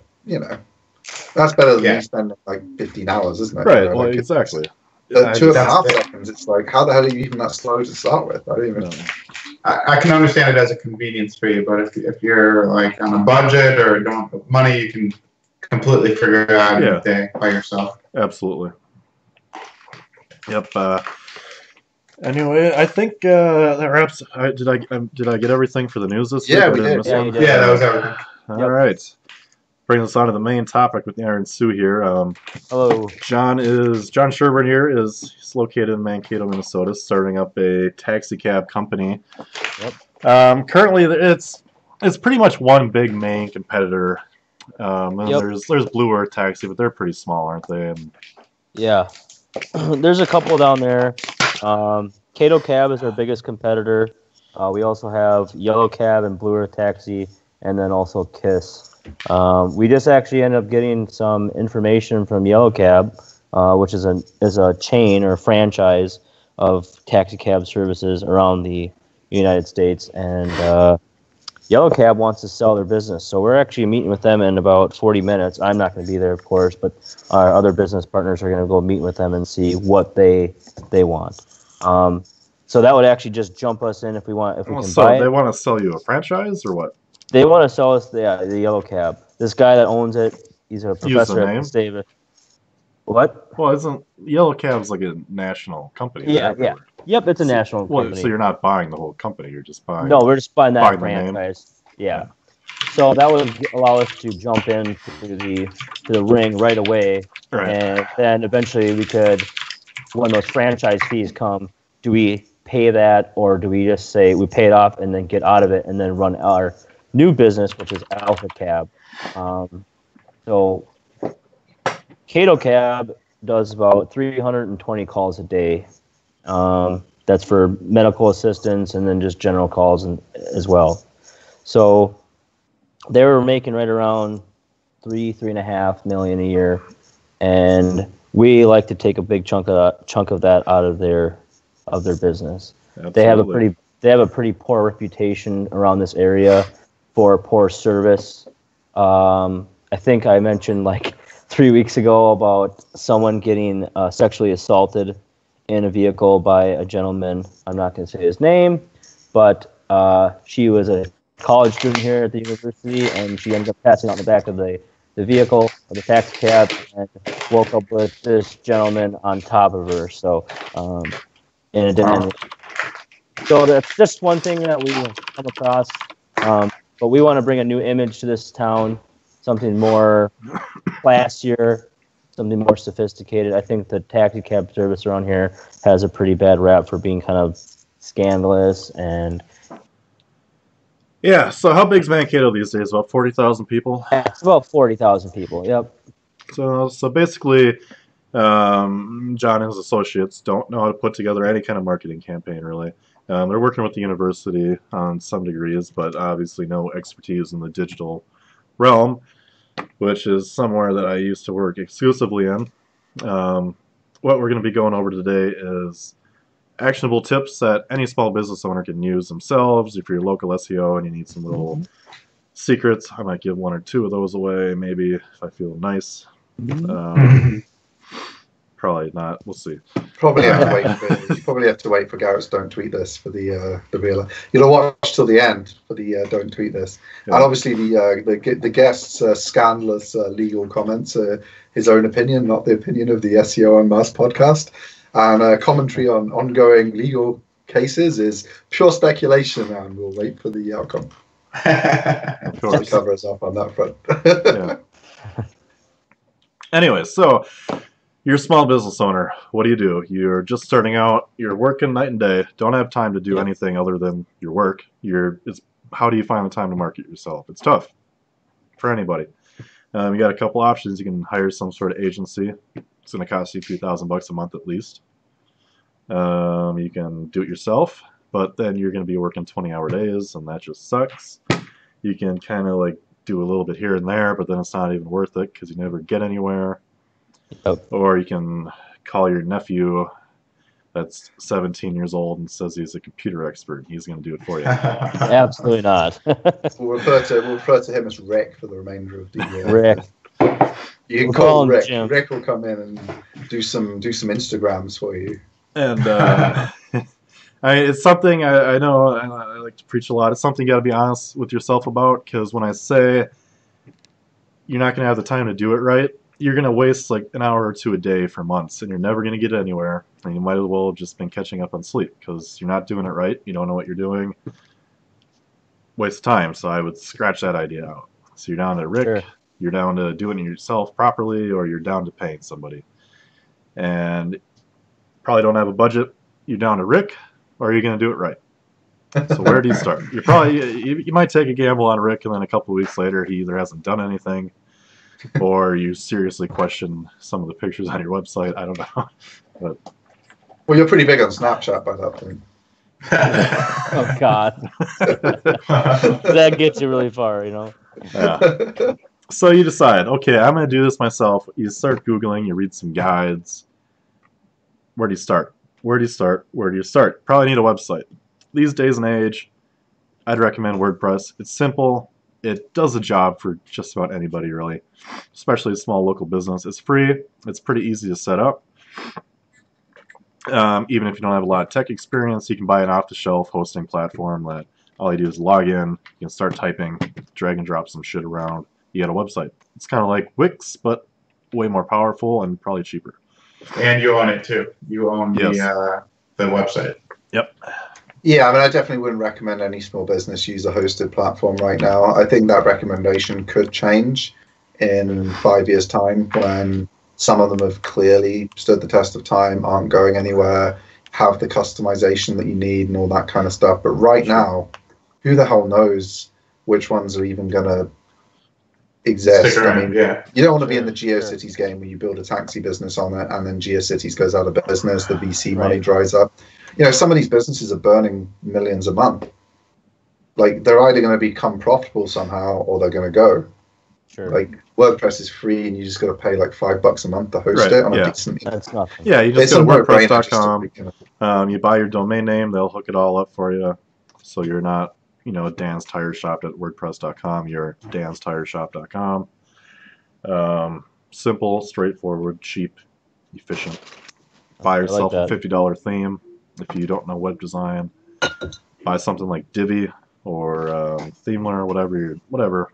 that's better than me spending like 15 hours, isn't it? Right. Well, exactly. 2.5 seconds. It's like, how the hell are you even that slow to start with? I don't even. I can understand it as a convenience fee, but if you're like on a budget or don't have money, you can completely figure it out in a day by yourself. Absolutely. Yep. Anyway, I think that wraps. Did I get everything for the news this week? Yeah, we did. Yeah, that was everything. All right. Bring us on to the main topic with Aaron Sue here. Hello. John Sherburne here he's located in Mankato, Minnesota, starting up a taxi cab company. Yep. Currently, it's pretty much one big main competitor. And there's Blue Earth Taxi, but they're pretty small, aren't they? And yeah. There's a couple down there. Cato Cab is our biggest competitor. We also have Yellow Cab and Blue Earth Taxi, and then also KISS. We just actually ended up getting some information from Yellow Cab, which is a chain or franchise of taxi cab services around the United States, and Yellow Cab wants to sell their business. So we're actually meeting with them in about 40 minutes. I'm not going to be there, of course, but our other business partners are going to go meet with them and see what they want. So that would actually just jump us in if we can buy it. They want to sell you a franchise or what? They want to sell us the Yellow Cab. This guy that owns it, he's a professor at State. What? Well, isn't Yellow Cab's like a national company? Yeah, yeah. Yep, it's a national company. So you're not buying the whole company, you're just buying... No, we're just buying that franchise. Yeah. So that would allow us to jump into the ring right away. Right. And then eventually we could, when those franchise fees come, do we pay that, or do we just say we pay it off and then get out of it and then run our new business, which is AlphaCab. So Cato Cab does about 320 calls a day. That's for medical assistance and then just general calls as well. So they were making right around $3.5 million a year, and we like to take a big chunk of that out of their business. Absolutely. They have a pretty poor reputation around this area for poor service. I think I mentioned like 3 weeks ago about someone getting sexually assaulted in a vehicle by a gentleman. I'm not going to say his name, but she was a college student here at the university, and she ended up passing out in the back of the vehicle, of the taxi cab, and woke up with this gentleman on top of her. So, and it didn't end. So that's just one thing that we come across. But we want to bring a new image to this town, something more classier, something more sophisticated. I think the taxi cab service around here has a pretty bad rap for being kind of scandalous and... Yeah, so how big's Mankato these days? About 40,000 people? It's about 40,000 people, yep. So basically, John and his associates don't know how to put together any kind of marketing campaign, really. They're working with the university on some degrees, but obviously no expertise in the digital realm, which is somewhere that I used to work exclusively in. What we're going to be going over today is actionable tips that any small business owner can use themselves. If you're a local SEO and you need some little secrets, I might give one or two of those away, maybe if I feel nice. Probably not. We'll see. Probably have to wait for Garrett's "Don't Tweet This" for the real. You'll watch till the end for the "Don't Tweet This," and obviously the guest's scandalous legal comments, his own opinion, not the opinion of the SEO UnMasked podcast, and commentary on ongoing legal cases is pure speculation, and we'll wait for the outcome. Of course, to cover us up on that front. Yeah. Anyway, so. You're a small business owner. What do? You're just starting out. You're working night and day. Don't have time to do anything other than your work. How do you find the time to market yourself? It's tough for anybody. You got a couple options. You can hire some sort of agency. It's going to cost you $2,000 a month at least. You can do it yourself, but then you're going to be working 20-hour days, and that just sucks. You can kind of like do a little bit here and there, but then it's not even worth it because you never get anywhere. Yep. Or you can call your nephew that's 17 years old and says he's a computer expert. He's going to do it for you. Absolutely not. We'll refer to him as Rick for the remainder of the year. Rick. You can call Rick. Rick will come in and do some Instagrams for you. And it's something I know I like to preach a lot. It's something you got to be honest with yourself about, because when I say you're not going to have the time to do it right, you're going to waste like an hour or two a day for months, and you're never going to get anywhere. And you might as well have just been catching up on sleep because you're not doing it right. You don't know what you're doing. Waste of time. So I would scratch that idea out. So you're down to Rick, Sure. you're down to doing it yourself properly, or you're down to paying somebody. And probably don't have a budget, you're down to Rick, or are you going to do it right? So where do you start? You might take a gamble on Rick, and then a couple of weeks later he either hasn't done anything, or you seriously question some of the pictures on your website. I don't know. But Well, you're pretty big on Snapchat by that point. Oh God, that gets you really far, you know. yeah. So you decide, okay, I'm going to do this myself. You start Googling, you read some guides. Where do you start? Where do you start? Where do you start? Probably need a website. These days and age, I'd recommend WordPress. It's simple. It does a job for just about anybody, really, especially a small local business. It's free. It's pretty easy to set up. Even if you don't have a lot of tech experience, you can buy an off-the-shelf hosting platform that all you do is log in, you can start typing, drag and drop some shit around. You got a website. It's kind of like Wix, but way more powerful and probably cheaper. And you own it too. You own Yes. the website. Yep. Yeah, I mean, I definitely wouldn't recommend any small business use a hosted platform right now. I think that recommendation could change in 5 years' time when some of them have clearly stood the test of time, aren't going anywhere, have the customization that you need and all that kind of stuff. But right now, who the hell knows which ones are even going to exist? Stick around, I mean, yeah. you don't want to be in the GeoCities game where you build a taxi business on it and then GeoCities goes out of business, the VC money dries up. You know, some of these businesses are burning millions a month. Like, they're either going to become profitable somehow or they're going to go. Sure. Like, WordPress is free and you just got to pay like $5 a month to host it on a decent. That's nothing. Yeah, you just It's go a to no-brainer just to WordPress.com. You buy your domain name, they'll hook it all up for you. So you're not, Dan's Tire Shop at WordPress.com. You're danstireshop.com. Simple, straightforward, cheap, efficient. Buy yourself a $50 theme if you don't know web design. Buy something like Divi or Themeler, whatever.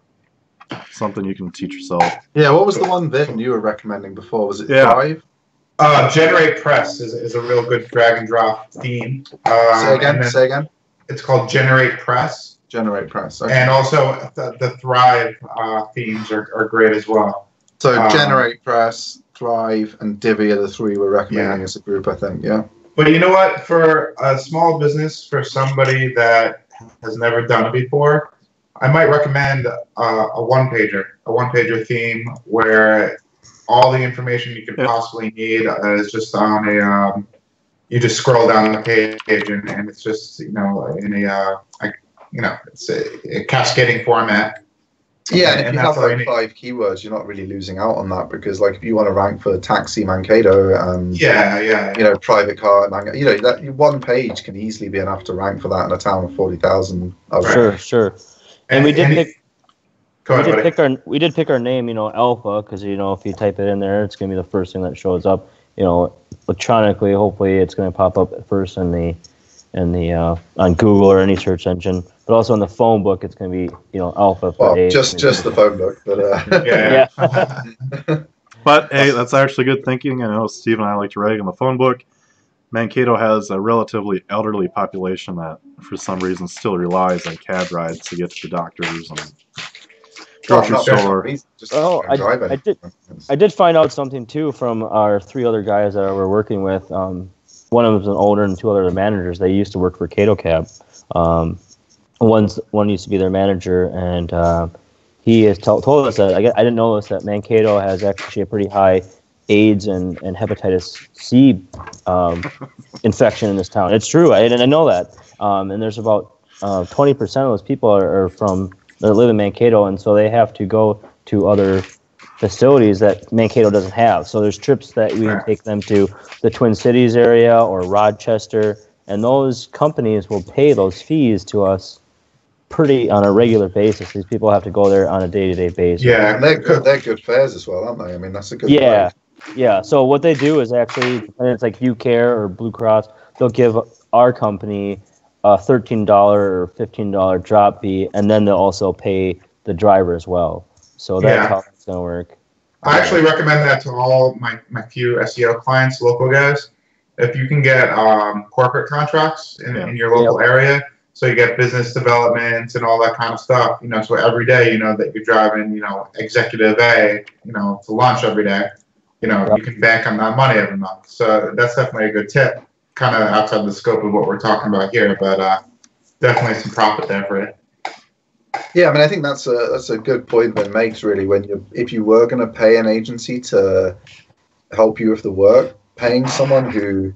Something you can teach yourself. Yeah, what was the one that you were recommending before? Was it Yeah. Thrive? Generate Press is a real good drag and drop theme. Say again. It's called Generate Press. Generate Press. Okay. And also the Thrive themes are great as well. So Generate Press, Thrive, and Divi are the three we're recommending as a group, I think. Yeah. But you know what? For a small business, for somebody that has never done it before, I might recommend a one-pager theme where all the information you could possibly need is just on a. You just scroll down the page and it's just in a it's a cascading format. Yeah, and if you have like 5 keywords, you're not really losing out on that because, like, if you want to rank for taxi Mankato and private car Mankato, that one page can easily be enough to rank for that in a town of 40,000. Sure. And we did pick our name, Alpha, because if you type it in there, it's gonna be the first thing that shows up. Electronically, hopefully, it's gonna pop up at first in the on Google or any search engine, but also in the phone book, it's gonna be Alpha. Well, just the phone book, but yeah. But hey, that's actually good thinking. I know Steve and I like to write on the phone book. Mankato has a relatively elderly population that, for some reason, still relies on cab rides to get to the doctors and grocery store. I did find out something too from our 3 other guys that we're working with. One of them is an owner and 2 other managers. They used to work for Cato Cab. One used to be their manager, and he has told us that I didn't know this, that Mankato has actually a pretty high AIDS and hepatitis C infection in this town. It's true, and I know that. And there's about 20% of those people that live in Mankato, and so they have to go to other facilities that Mankato doesn't have. So there's trips that we can take them to the Twin Cities area or Rochester, and those companies will pay those fees to us pretty on a regular basis. These people have to go there on a day-to-day basis. Yeah, and they're good fares as well, aren't they? I mean, that's a good place. Yeah. So what they do is actually, it's like UCare or Blue Cross, they'll give our company a $13 or $15 drop fee, and then they'll also pay the driver as well. So that's how it's going to work. I actually recommend that to all my few SEO clients, local guys. If you can get corporate contracts in your local area, So you get business development and all that kind of stuff. So every day, that you're driving, executive A, to lunch every day, you can bank on that money every month. So that's definitely a good tip, kind of outside the scope of what we're talking about here, but definitely some profit there for you. Yeah, I mean, I think that's a good point Ben makes, really. If you were going to pay an agency to help you with the work, paying someone who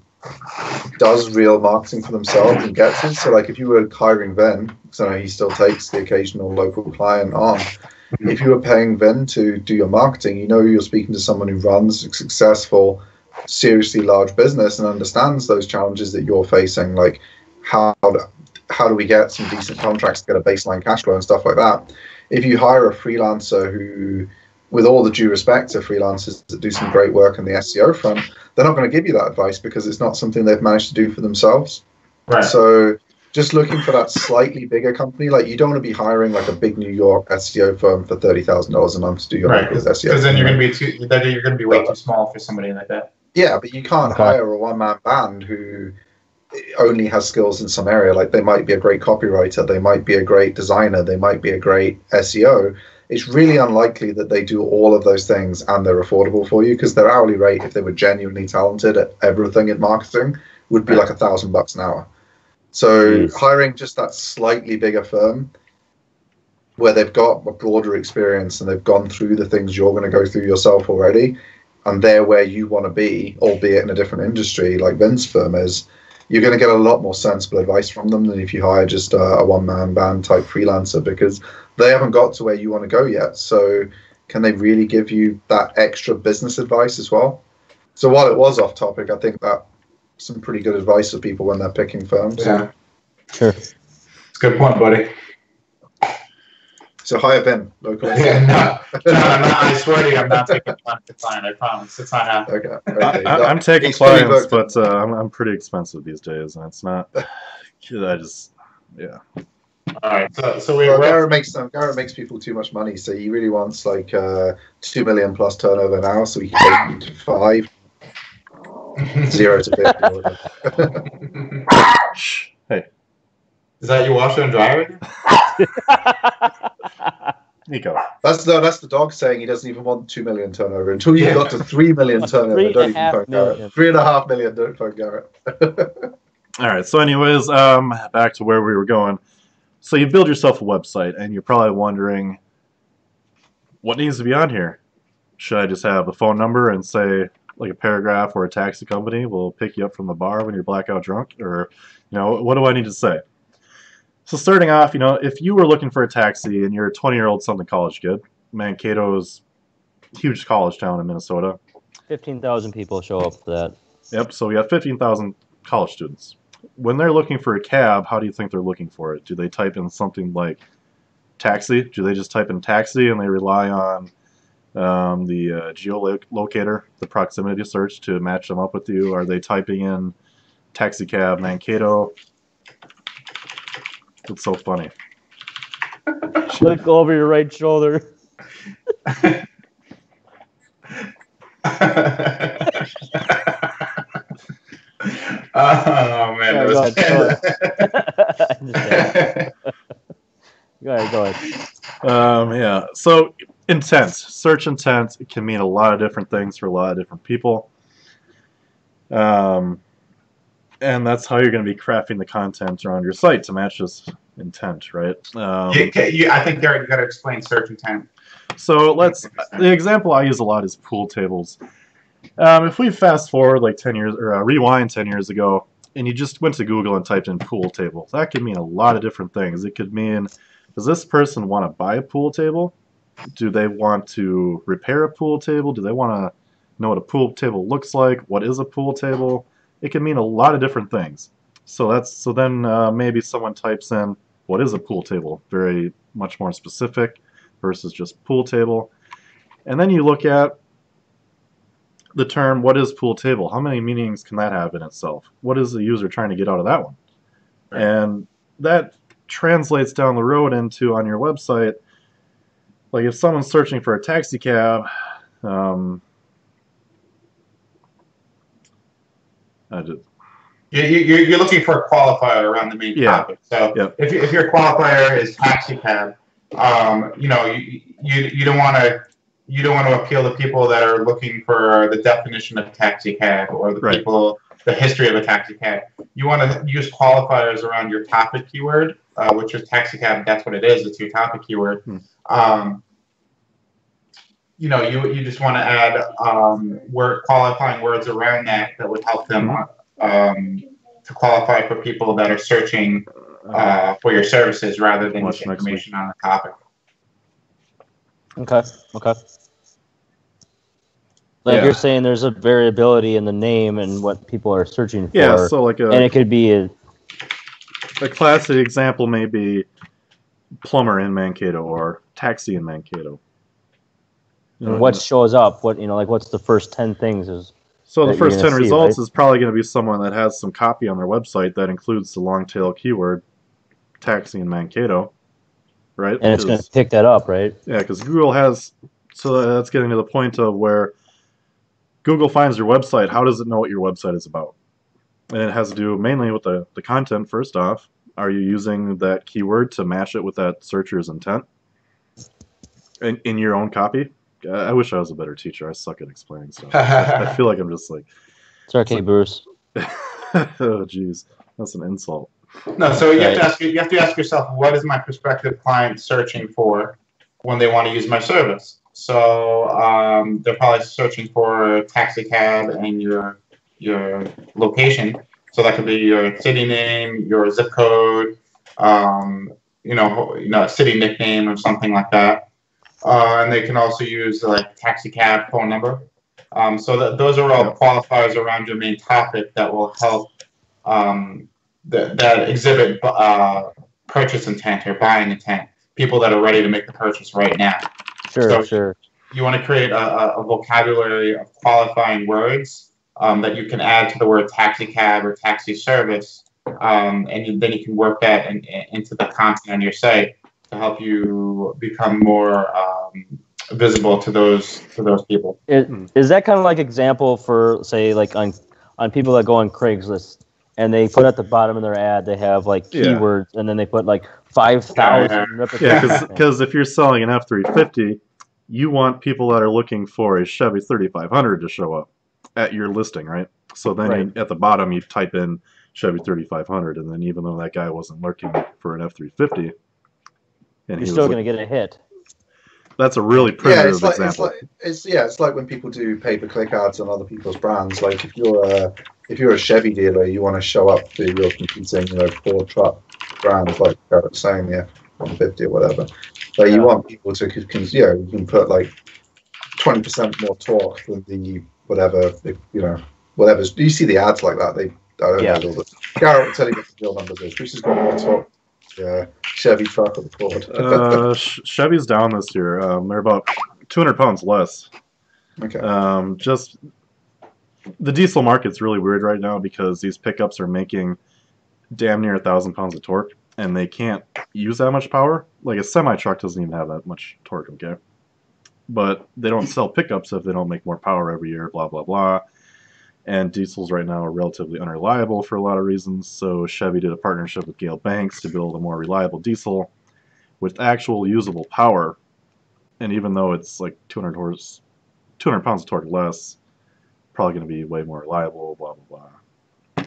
does real marketing for themselves and gets it. So, like, if you were hiring Vin, because I know he still takes the occasional local client on, if you were paying Vin to do your marketing, you're speaking to someone who runs a successful, seriously large business and understands those challenges that you're facing, like how do we get some decent contracts to get a baseline cash flow and stuff like that. If you hire a freelancer who, with all the due respect to freelancers that do some great work on the SEO front, they're not going to give you that advice because it's not something they've managed to do for themselves. Right. So just looking for that slightly bigger company, like you don't want to be hiring like a big New York SEO firm for $30,000 a month to do your SEO. Because then you're going to be way too small for somebody like that. Yeah, but you can't hire a one-man band who only has skills in some area. Like they might be a great copywriter, they might be a great designer, they might be a great SEO. It's really unlikely that they do all of those things and they're affordable for you, because their hourly rate, if they were genuinely talented at everything in marketing, would be like $1,000 an hour. So hiring just that slightly bigger firm where they've got a broader experience and they've gone through the things you're going to go through yourself already, and they're where you want to be, albeit in a different industry like Vin's firm is, you're going to get a lot more sensible advice from them than if you hire just a one-man band type freelancer, because they haven't got to where you want to go yet. So can they really give you that extra business advice as well? So while it was off topic, I think that some pretty good advice for people when they're picking firms. Yeah, sure. It's a good point, buddy. So hire Ben locally. Yeah, no, I swear to you, I'm not taking client to client. I promise, it's not happening. Okay. I'm taking clients, but I'm pretty expensive these days, and it's not. Yeah. All right, so Garrett makes people too much money, so he really wants like 2 million plus turnover now, so he can take you to 5, 0 to 50. Hey, is that your washer and dryer? Nico. That's the dog saying he doesn't even want 2 million turnover until you got to 3 million turnover. Don't even phone Garrett. 3.5 million. Don't phone Garrett. All right. So, anyways, back to where we were going. So you build yourself a website, and you're probably wondering, what needs to be on here? Should I just have a phone number and say like a paragraph where a taxi company will pick you up from the bar when you're blackout drunk, or what do I need to say? So starting off, if you were looking for a taxi and you're a 20-year-old something college kid, Mankato's a huge college town in Minnesota. 15,000 people show up for that. Yep, so we have 15,000 college students. When they're looking for a cab, how do you think they're looking for it? Do they type in something like taxi? Do they just type in taxi and they rely on the geolocator, the proximity search, to match them up with you? Are they typing in taxi cab Mankato? It's so funny. Look over your right shoulder. Oh man, Yeah, that was go ahead. Yeah. So intent, search intent, it can mean a lot of different things for a lot of different people. And that's how you're going to be crafting the content around your site to match this intent, right? I think Garrett, you got to explain search intent. So the example I use a lot is pool tables. If we fast forward like 10 years, or rewind 10 years ago, and you just went to Google and typed in pool table, that could mean a lot of different things. It could mean, does this person want to buy a pool table? Do they want to repair a pool table? Do they want to know what a pool table looks like? What is a pool table? It can mean a lot of different things. So then maybe someone types in, what is a pool table? Very much more specific versus just pool table. And then you look at the term, what is pool table? How many meanings can that have in itself? What is the user trying to get out of that one? Right. And that translates down the road into, on your website, like if someone's searching for a taxi cab, You're looking for a qualifier around the main topic. So if your qualifier is taxi cab, you know, you don't want to appeal to people that are looking for the definition of taxi cab or the history of a taxi cab. You want to use qualifiers around your topic keyword, which is taxi cab. That's what it is. It's your topic keyword. You know, you just want to add qualifying words around that would help them to qualify for people that are searching for your services rather than just information on the topic. Okay. Like you're saying, there's a variability in the name and what people are searching for. Yeah, so like and it could be a classic example may be plumber in Mankato or taxi in Mankato. And what shows up? What like what's the first 10 things is? So the first 10 results is probably going to be someone that has some copy on their website that includes the long tail keyword taxi in Mankato, right? And it's going to pick that up, right? Yeah, because Google has. So that's getting to the point of where Google finds your website. How does it know what your website is about? And it has to do mainly with the content. First off, are you using that keyword to match it with that searcher's intent in your own copy? I wish I was a better teacher. I suck at explaining stuff. I feel like I'm just like... It's okay, Bruce. Oh, jeez. That's an insult. No, so you have to ask yourself, what is my prospective client searching for when they want to use my service? So they're probably searching for taxi cab and your location. So that could be your city name, your zip code, you know, a city nickname or something like that. And they can also use like taxi cab phone number. So those are all qualifiers around your main topic that will help that exhibit purchase intent or buying intent. People that are ready to make the purchase right now. Sure. You want to create a vocabulary of qualifying words that you can add to the word taxi cab or taxi service, and then you can work that into the content on your site to help you become more visible to those people. Is that kind of like example for, say, like on people that go on Craigslist and they put at the bottom of their ad, they have like keywords and then they put like 5,000 repetitions. Yeah, because if you're selling an F-350, you want people that are looking for a Chevy 3500 to show up at your listing, right? So then at the bottom you type in Chevy 3500, and then even though that guy wasn't looking for an F-350, you're still going to get a hit. That's a really primitive example. It's like when people do pay-per-click ads on other people's brands. Like if you're a Chevy dealer, you want to show up to your competing, Ford truck brands like Garrett's saying, the F-150 or whatever. But you want people to, you can put like 20% more torque than the whatever, whatever. Do you see the ads like that? I don't know all the. Garrett will tell you what the real numbers is. Bruce has got more torque. Yeah, Chevy truck or the Ford. Chevy's down this year. They're about 200 pounds less. Okay. Just the diesel market's really weird right now because these pickups are making damn near 1,000 pounds of torque, and they can't use that much power. Like a semi truck doesn't even have that much torque. Okay, but they don't sell pickups if they don't make more power every year. Blah blah blah. And diesels right now are relatively unreliable for a lot of reasons, so Chevy did a partnership with Gale Banks to build a more reliable diesel with actual usable power. And even though it's like 200 pounds of torque less, probably going to be way more reliable, blah, blah, blah.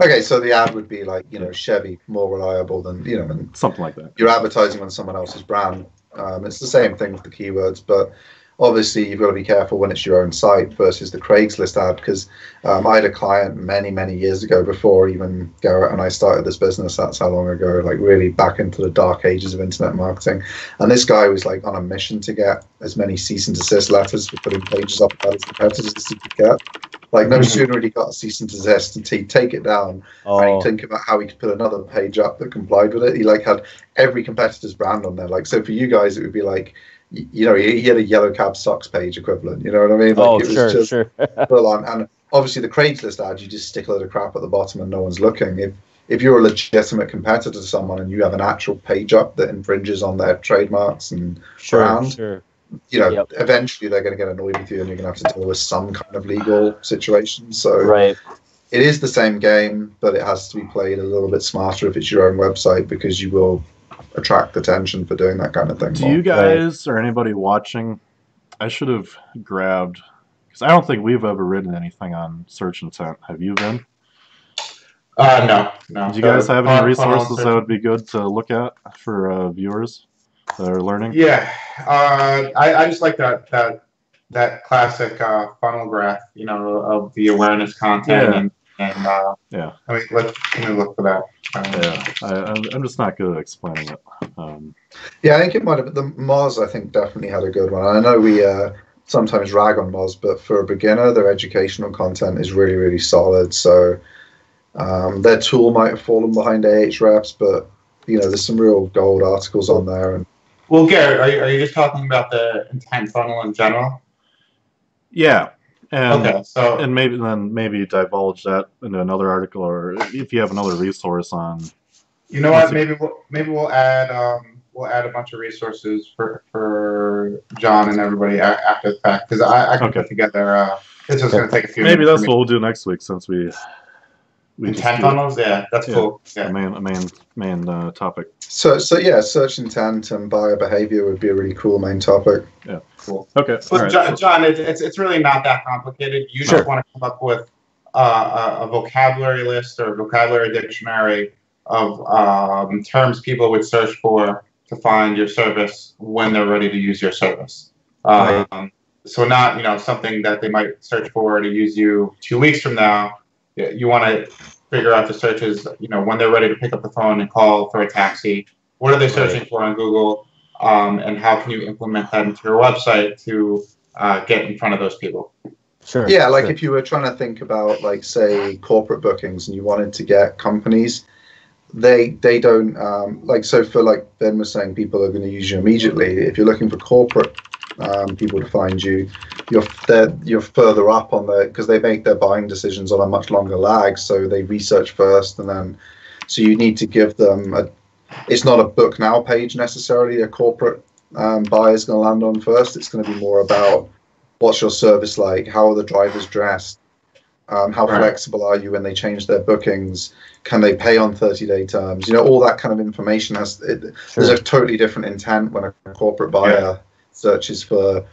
Okay, so the ad would be like, Chevy more reliable than, and something like that. You're advertising on someone else's brand. It's the same thing with the keywords, but obviously you've got to be careful when it's your own site versus the Craigslist ad, because I had a client many years ago before even Garrett and I started this business. That's how long ago, like really back into the dark ages of internet marketing. And this guy was like on a mission to get as many cease and desist letters for putting pages up about his competitors as he could get. Like no sooner had he got a cease and desist and he'd take it down and he'd think about how he could put another page up that complied with it. He like had every competitor's brand on there. Like, so for you guys, it would be like, he had a yellow cab socks page equivalent. You know what I mean? Like, it was sure. full on. And obviously the Craigslist ad, you just stick a load of crap at the bottom and no one's looking. If you're a legitimate competitor to someone and you have an actual page up that infringes on their trademarks and brand, eventually they're going to get annoyed with you and you're going to have to deal with some kind of legal situation. So it is the same game, but it has to be played a little bit smarter if it's your own website, because you will attract attention for doing that kind of thing. Do you guys or anybody watching? I should have grabbed, because I don't think we've ever written anything on search intent. Have you been? No. Do you guys have any resources that would be good to look at for viewers that are learning? Yeah, I just like that classic funnel graph, of the awareness content, yeah. I mean, let me look for that. I'm just not good at explaining it. Yeah, I think it might have. The Moz, I think, definitely had a good one. I know we sometimes rag on Moz, but for a beginner, their educational content is really, really solid. So their tool might have fallen behind Ahrefs, but there's some real gold articles on there. And well, Garrett, are you just talking about the intent funnel in general? Yeah. And, okay, so and maybe divulge that into another article, or if you have another resource on. You know what? Maybe we'll add a bunch of resources for John and everybody after the fact, because I can put together. This is going to take a few. Maybe that's what we'll do next week, since we intent funnels. Yeah, that's cool. Yeah, main topic. So yeah, search intent and buyer behavior would be a really cool main topic. Yeah, cool. Okay. So John, it's really not that complicated. You just want to come up with a vocabulary list or a vocabulary dictionary of terms people would search for to find your service when they're ready to use your service. So not something that they might search for to use you 2 weeks from now. You want to figure out the searches, when they're ready to pick up the phone and call for a taxi. What are they searching for on Google? And how can you implement that into your website to get in front of those people? Sure. Yeah, like if you were trying to think about, like, say, corporate bookings, and you wanted to get companies, they don't so for, like Ben was saying, people are going to use you immediately. If you're looking for corporate people to find you, you're further up on because they make their buying decisions on a much longer lag, so they research first, and then so you need to give them it's not a book now page necessarily a corporate buyer is going to land on first. It's going to be more about what's your service like, how are the drivers dressed, how flexible are you when they change their bookings, can they pay on 30-day terms, all that kind of information. There's a totally different intent when a corporate buyer searches for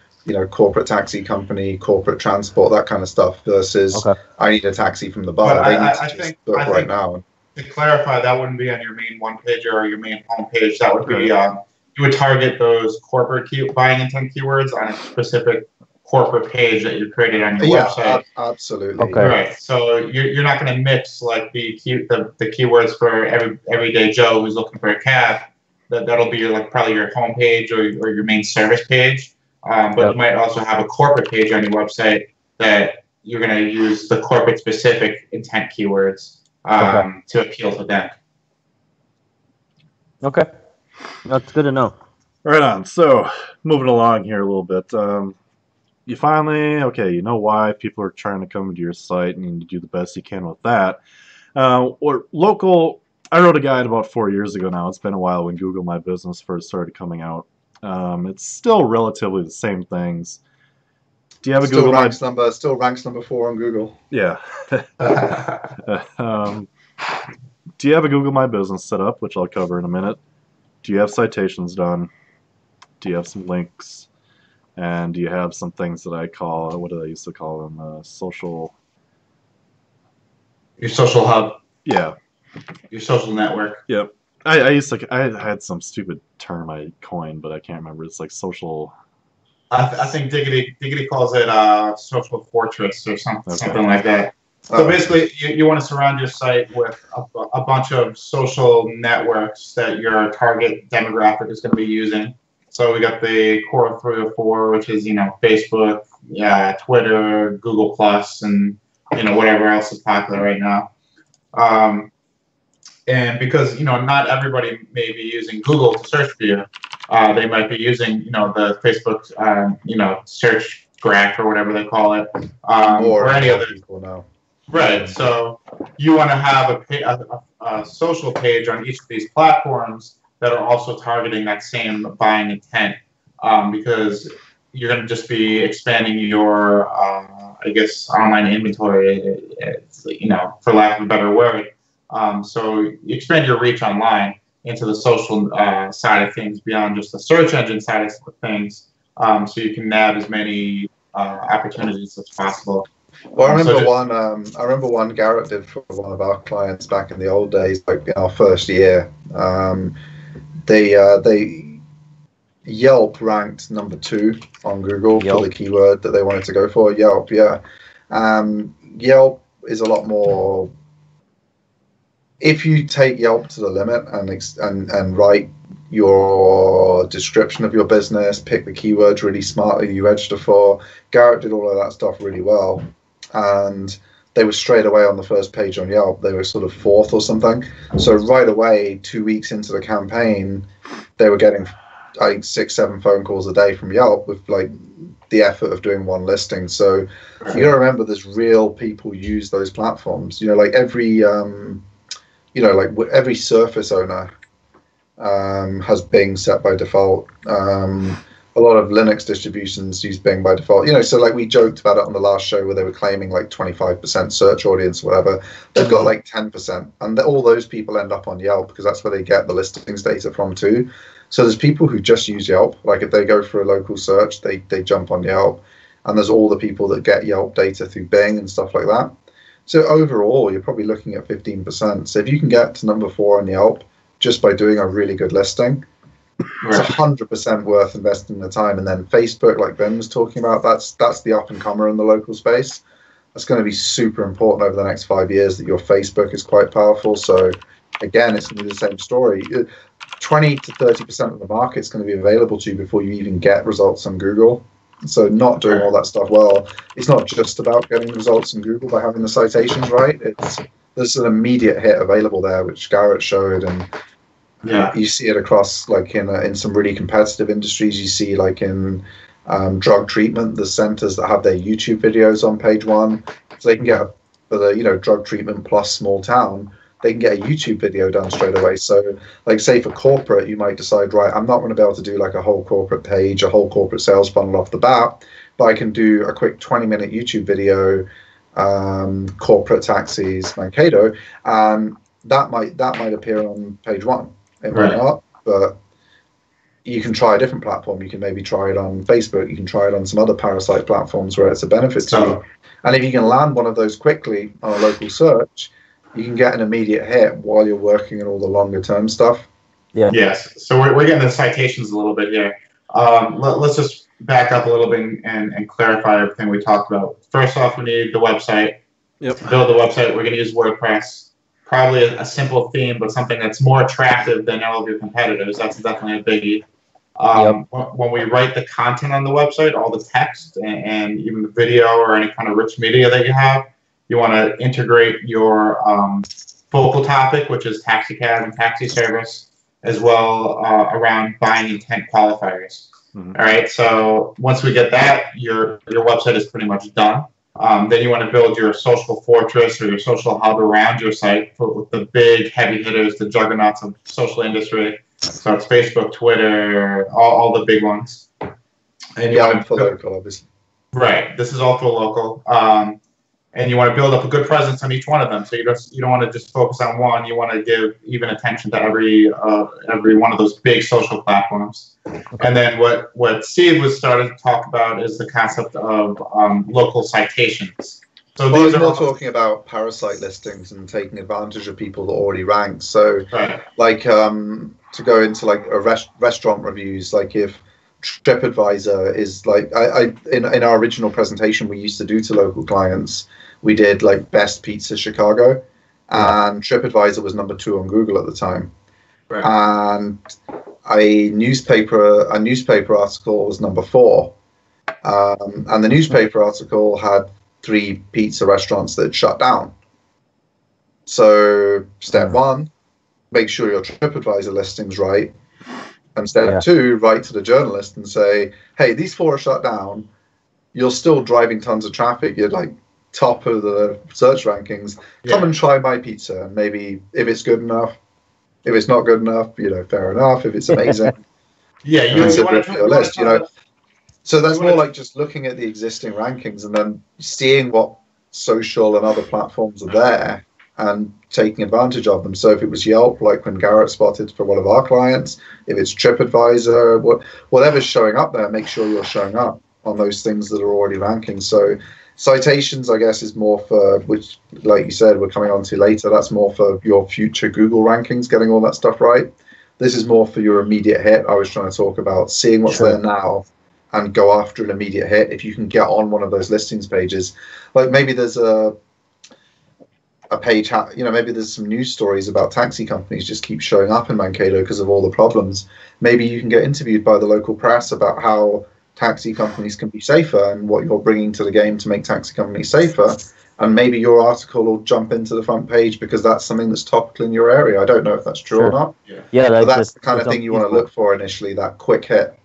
corporate taxi company, corporate transport, that kind of stuff, versus I need a taxi from the buyer. I think right now. To clarify, that wouldn't be on your main one page or your main home page. That would be you would target those corporate buying intent keywords on a specific corporate page that you created on your website. Absolutely. Okay. Right. So you're not going to mix like the keywords for everyday Joe who's looking for a cab. That'll be probably your home page or your main service page. But you might also have a corporate page on your website that you're going to use the corporate specific intent keywords to appeal to them. Okay. That's good to know. Right on. So, moving along here a little bit. You finally, you know why people are trying to come to your site, and you do the best you can with that. Or local, I wrote a guide about 4 years ago now. It's been a while when Google My Business first started coming out. It's still relatively the same things. Do you have a still Google ranks number 4 on Google? Yeah. Do you have a Google My Business set up, which I'll cover in a minute? Do you have citations done? Do you have some links? And do you have some things that I call, what did I used to call them? Social. Your social hub. Yeah. Your social network. Yep. I had some stupid term I coined, but I can't remember. It's like social. I think Diggity calls it social fortress or something like that. So basically, you want to surround your site with a bunch of social networks that your target demographic is going to be using. So we got the core 3 or 4, which is Facebook, Twitter, Google Plus, and whatever else is popular right now. And because not everybody may be using Google to search for you, they might be using the Facebook search graph or whatever they call it, or any other people now. Right. So you want to have a social page on each of these platforms that are also targeting that same buying intent, because you're going to just be expanding your I guess, online inventory, you know, for lack of a better word. So you expand your reach online into the social side of things beyond just the search engine side of things, so you can nab as many opportunities as possible. Well, I remember one Garrett did for one of our clients back in the old days, like in our first year. They Yelp ranked number 2 on Google for the keyword that they wanted to go for. Yelp, yeah. Yelp is a lot more. If you take Yelp to the limit and write your description of your business, pick the keywords really smartly you register for. Garrett did all of that stuff really well, and they were straight away on the first page on Yelp. They were sort of 4th or something. So right away, 2 weeks into the campaign, they were getting like 6-7 phone calls a day from Yelp with like the effort of doing one listing. So you gotta remember, there's real people use those platforms. You know, like every every Surface owner has Bing set by default. A lot of Linux distributions use Bing by default. You know, so like we joked about it on the last show where they were claiming like 25% search audience or whatever. They've got like 10%, and all those people end up on Yelp because that's where they get the listings data from too. So there's people who just use Yelp. Like if they go for a local search, they jump on Yelp, and there's all the people that get Yelp data through Bing and stuff like that. So overall, you're probably looking at 15%. So if you can get to number 4 on Yelp just by doing a really good listing, it's 100% worth investing the time. And then Facebook, like Ben was talking about, that's the up and comer in the local space. That's going to be super important over the next 5 years, that your Facebook is quite powerful. So again, it's going to be the same story. 20 to 30% of the market is going to be available to you before you even get results on Google. So not doing all that stuff well, it's not just about getting results in Google by having the citations right. There's an immediate hit available there, which Garrett showed, and you see it across like in some really competitive industries. You see like in drug treatment, the centers that have their YouTube videos on page 1, so they can get for the drug treatment plus small town. They can get a YouTube video done straight away. So like say for corporate, you might decide, right, I'm not going to be able to do like a whole corporate page, a whole corporate sales funnel off the bat, but I can do a quick 20-minute YouTube video, corporate taxis, Mankato, and that might appear on page 1. It might not, but you can try a different platform. You can maybe try it on Facebook. You can try it on some other parasite platforms where it's a benefit to you. And if you can land one of those quickly on a local search, you can get an immediate hit while you're working on all the longer term stuff. Yeah. Yes. So we're getting the citations a little bit here. Let's just back up a little bit and clarify everything we talked about. First off, we need the website. Yep. To build the website, we're going to use WordPress. Probably a simple theme, but something that's more attractive than all of your competitors. That's definitely a biggie. When we write the content on the website, all the text and even the video or any kind of rich media that you have, you want to integrate your focal topic, which is taxi cab and taxi service, as well around buying intent qualifiers. All right. So once we get that, your website is pretty much done. Then you want to build your social fortress or your social hub around your site with the big heavy hitters, the juggernauts of social industry. So it's Facebook, Twitter, all the big ones. And you want for local, obviously. Right. This is all for local. And you want to build up a good presence on each one of them. So you don't want to just focus on one. You want to give even attention to every one of those big social platforms. Okay. And then what Steve was starting to talk about is the concept of local citations. So these are more talking about parasite listings and taking advantage of people that already rank. So like to go into like a restaurant reviews, like if TripAdvisor is like in our original presentation we used to do to local clients, we did like best pizza Chicago, and TripAdvisor was number 2 on Google at the time. And a newspaper article was number 4, and the newspaper article had 3 pizza restaurants that had shut down. So step 1, make sure your TripAdvisor listing's right. And step 2, write to the journalist and say, hey, these 4 are shut down. You're still driving tons of traffic. You're like top of the search rankings. Come and try my pizza. And maybe if it's good enough, if it's not good enough, fair enough. If it's amazing, you consider it for your list. So that's more like just looking at the existing rankings and then seeing what social and other platforms are there and taking advantage of them. So if it was Yelp, like when Garrett spotted for one of our clients, if it's TripAdvisor, whatever's showing up there, make sure you're showing up on those things that are already ranking. So citations, I guess, is more for, which, like you said, we're coming on to later, that's more for your future Google rankings, getting all that stuff right. This is more for your immediate hit. I was trying to talk about seeing what's there now and go after an immediate hit. If you can get on one of those listings pages, like maybe there's a page, maybe there's some news stories about taxi companies just keep showing up in Mankato because of all the problems. Maybe you can get interviewed by the local press about how taxi companies can be safer and what you're bringing to the game to make taxi companies safer. And maybe your article will jump into the front page because that's something that's topical in your area. I don't know if that's true or not. Yeah, but that's the kind of thing you want to look for initially, that quick hit.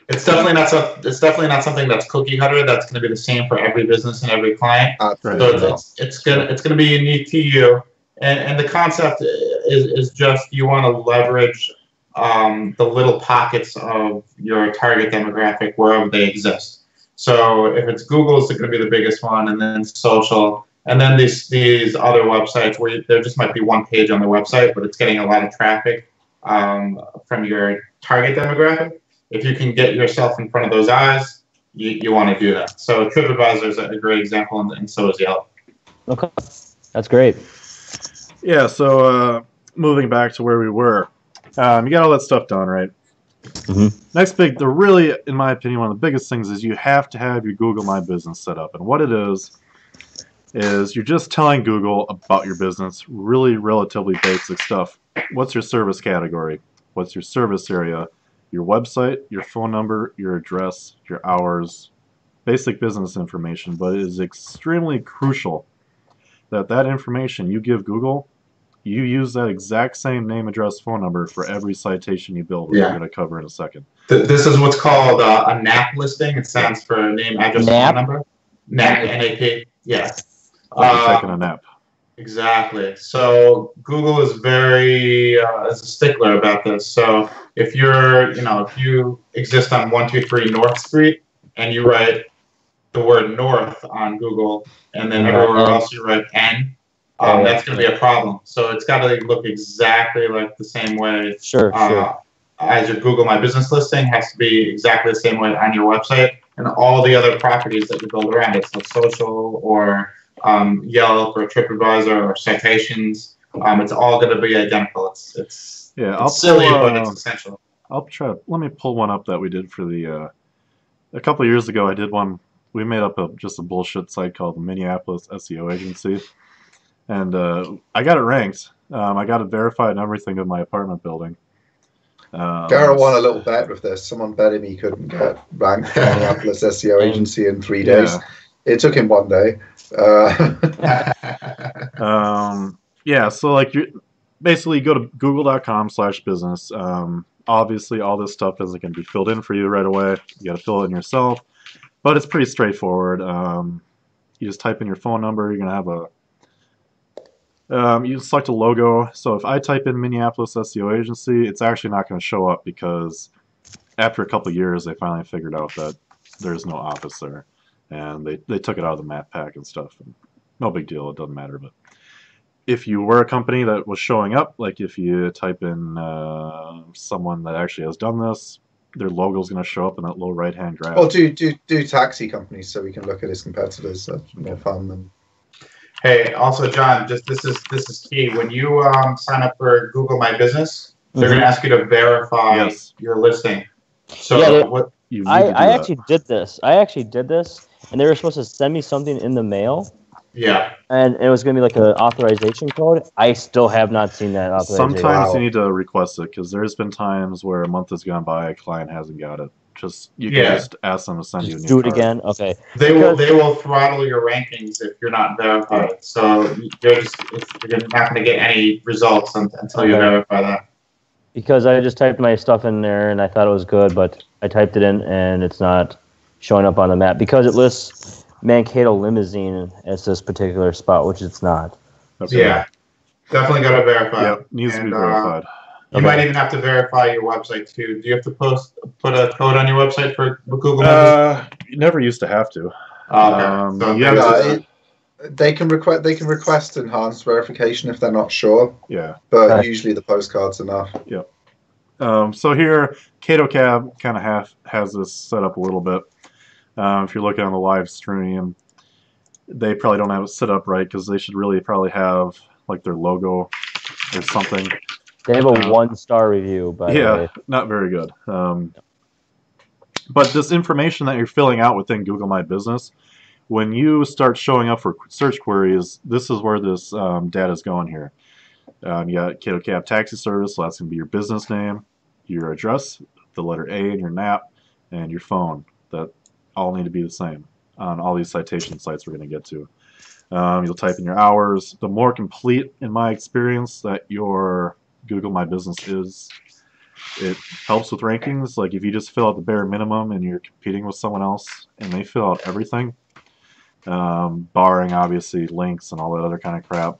It's definitely not something that's cookie cutter. That's going to be the same for every business and every client. So it's gonna be unique to you. And the concept is just you want to leverage the little pockets of your target demographic wherever they exist. So if it's Google, it's going to be the biggest one, and then social, and then these other websites where there just might be one page on the website, but it's getting a lot of traffic from your target demographic. If you can get yourself in front of those eyes, you want to do that. So TripAdvisor is a great example, and so is Yelp. Okay, that's great. Yeah, so moving back to where we were, you got all that stuff done, right? Next really, in my opinion, one of the biggest things is you have to have your Google My Business set up. And what it is you're just telling Google about your business, really relatively basic stuff. What's your service category? What's your service area? Your website, your phone number, your address, your hours, basic business information. But it is extremely crucial that information you give Google, you use that exact same name, address, phone number for every citation you build, which we're going to cover in a second. This is what's called a NAP listing. It stands for name, address, phone number. NAP, N-A-P. Yeah. Like you're taking a nap. Exactly. So Google is very is a stickler about this. So if you exist on 123 North Street and you write the word North on Google, and then everywhere else you write N, that's going to be a problem. So it's got to look exactly like the same way. Sure. As your Google My Business listing has to be exactly the same way on your website, and all the other properties that you build around it, so social or Yelp or TripAdvisor or citations, it's all going to be identical. It's silly, but it's essential. Let me pull one up that we did for the a couple of years ago. I did one. We made up just a bullshit site called the Minneapolis SEO Agency, and I got it ranked. I got it verified and everything in my apartment building. Garrett won a little bet with this. Someone betted he couldn't get ranked Minneapolis SEO Agency in 3 days. It took him 1 day. So like you basically go to google.com/business. Obviously all this stuff isn't going to be filled in for you right away. You got to fill it in yourself, but it's pretty straightforward. You just type in your phone number. You're going to have you select a logo. So if I type in Minneapolis SEO Agency, it's actually not going to show up because after a couple of years they finally figured out that there's no office there. And they took it out of the map pack and stuff. And no big deal, it doesn't matter. But if you were a company that was showing up, like if you type in someone that actually has done this, their logo is going to show up in that low right-hand graph. Well, do taxi companies so we can look at his competitors. That's more fun than. Hey, also John, this is key. When you sign up for Google My Business, they're going to ask you to verify your listing. So I actually did this. And they were supposed to send me something in the mail. Yeah. And it was going to be like an authorization code. I still have not seen that authorization. Sometimes you need to request it because there's been times where a month has gone by, a client hasn't got it. You can just ask them to send you a new do it card. again. Okay. They will throttle your rankings if you're not verified. So you're not going to get any results until you verify that. Because I just typed my stuff in there and I thought it was good, but I typed it in and it's not showing up on the map because it lists Mankato Limousine as this particular spot, which it's not. Definitely got to verify. Yep, needs to be verified. You might even have to verify your website too. Do you have to put a code on your website for Google Maps? You never used to have to. Okay. So yeah, they can request enhanced verification if they're not sure. Yeah. But usually the postcard's enough. Yep. So here, AlphaCab kind of has this set up a little bit. If you're looking on the live stream, they probably don't have it set up right because they should really probably have like their logo or something. They have a 1-star review, by the way. Not very good. But this information that you're filling out within Google My Business, when you start showing up for search queries, this is where this data is going here. You got AlphaCab Taxi Service, so that's going to be your business name, your address, the letter A in your NAP, and your phone. That all need to be the same on all these citation sites we're going to get to. You'll type in your hours. The more complete, in my experience, that your Google My Business is, it helps with rankings. Like if you just fill out the bare minimum and you're competing with someone else and they fill out everything, barring obviously links and all that other kind of crap,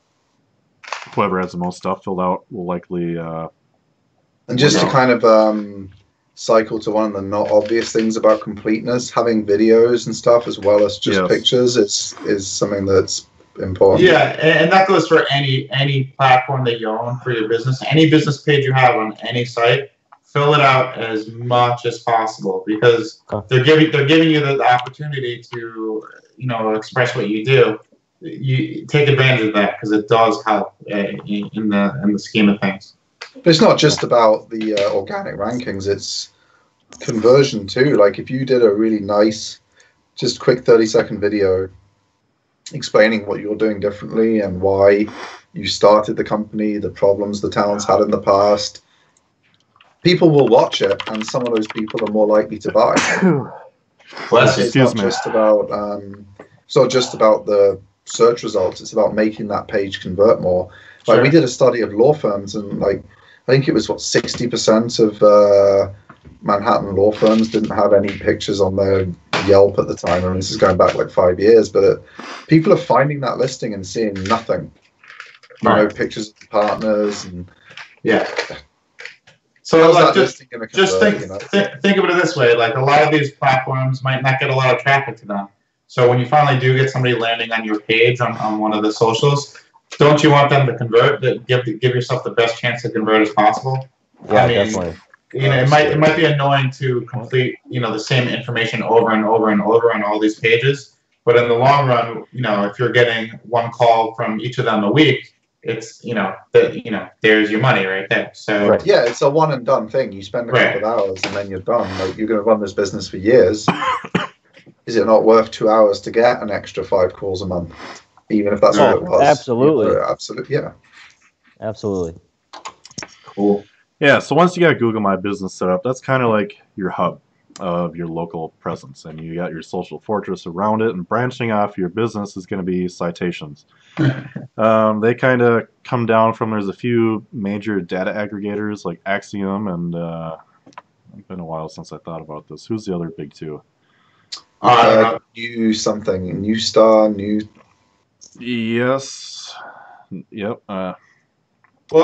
whoever has the most stuff filled out will likely and just to kind of cycle to one of the not obvious things about completeness, having videos and stuff as well as just pictures is something that's important. Yeah, and that goes for any platform that you own for your business. Any business page you have on any site, fill it out as much as possible because they're giving you the opportunity to express what you do. You take advantage of that because it does help in the scheme of things. But it's not just about the organic rankings, it's conversion too. Like if you did a really nice, just quick 30-second video explaining what you're doing differently and why you started the company, the problems the town's had in the past, people will watch it and some of those people are more likely to buy. It's not just about the search results, it's about making that page convert more. Like we did a study of law firms and like I think it was 60% of Manhattan law firms didn't have any pictures on their Yelp at the time. I mean, this is going back like 5 years, but people are finding that listing and seeing nothing. Pictures of partners and So like, just think of it this way: like a lot of these platforms might not get a lot of traffic to them. So when you finally do get somebody landing on your page on one of the socials, don't you want them to convert? Give yourself the best chance to convert as possible. Yeah, definitely. It might be annoying to complete the same information over and over and over on all these pages, but in the long run, if you're getting one call from each of them a week, it's there's your money right there. So yeah, it's a one and done thing. You spend a couple of hours and then you're done. Like you're going to run this business for years. Is it not worth 2 hours to get an extra 5 calls a month, even if that's what it was? Absolutely. Absolutely. Yeah. Absolutely. Cool. Yeah, so once you got Google My Business set up, that's kind of like your hub of your local presence, and you got your social fortress around it, and branching off your business is going to be citations. They kind of come down from, there's a few major data aggregators like Axiom, and it's been a while since I thought about this. Who's the other big two? New something, New Star, New. Yes. Yep. Well,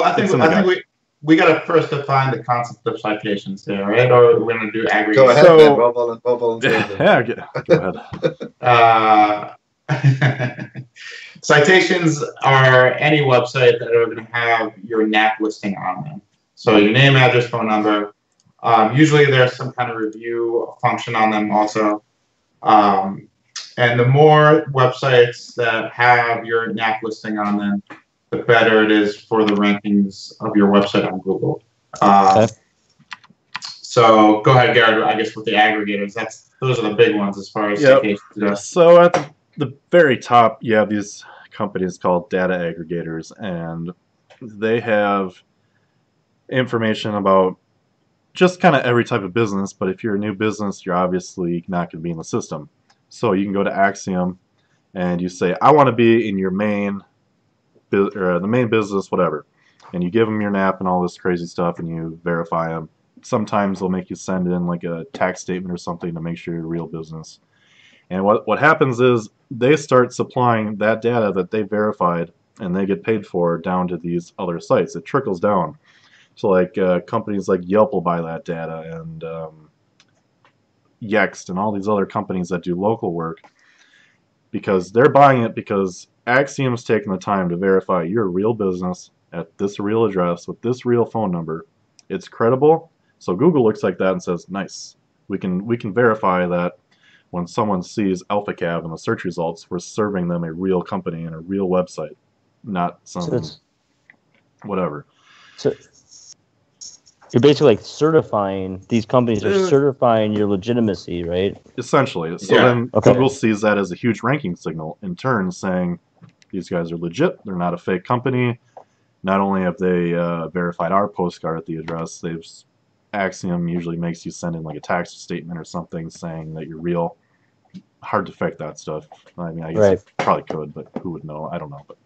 I think we got to first define the concept of citations here, right? Or we're going to do aggregation. Go ahead, so, well volunteer. Yeah, go ahead. Citations are any website that are going to have your NAP listing on them. So your name, address, phone number. Usually there's some kind of review function on them also. And the more websites that have your NAP listing on them, the better it is for the rankings of your website on Google. So go ahead, Garrett, I guess with the aggregators, those are the big ones as far as citations go. So at the very top, you have these companies called data aggregators, and they have information about just kind of every type of business, but if you're a new business, you're obviously not going to be in the system. So you can go to Axiom and you say, I want to be in your main the main business, whatever, and you give them your NAP and all this crazy stuff, and you verify them. Sometimes they'll make you send in like a tax statement or something to make sure you're a real business. And what happens is they start supplying that data that they verified and they get paid for down to these other sites. It trickles down. So like companies like Yelp will buy that data, and Yext and all these other companies that do local work, because they're buying it because Axiom's taking the time to verify you're a real business at this real address with this real phone number. It's credible. So Google looks like that and says, nice. We can verify that when someone sees AlphaCab in the search results, we're serving them a real company and a real website, not some whatever. So you're basically like certifying, these companies are certifying your legitimacy, right? Essentially. So then Google sees that as a huge ranking signal, in turn saying these guys are legit, they're not a fake company. Not only have they verified our postcard at the address, Axiom usually makes you send in like a tax statement or something saying that you're real. Hard to fake that stuff. I mean, I guess you probably could, but who would know? I don't know. But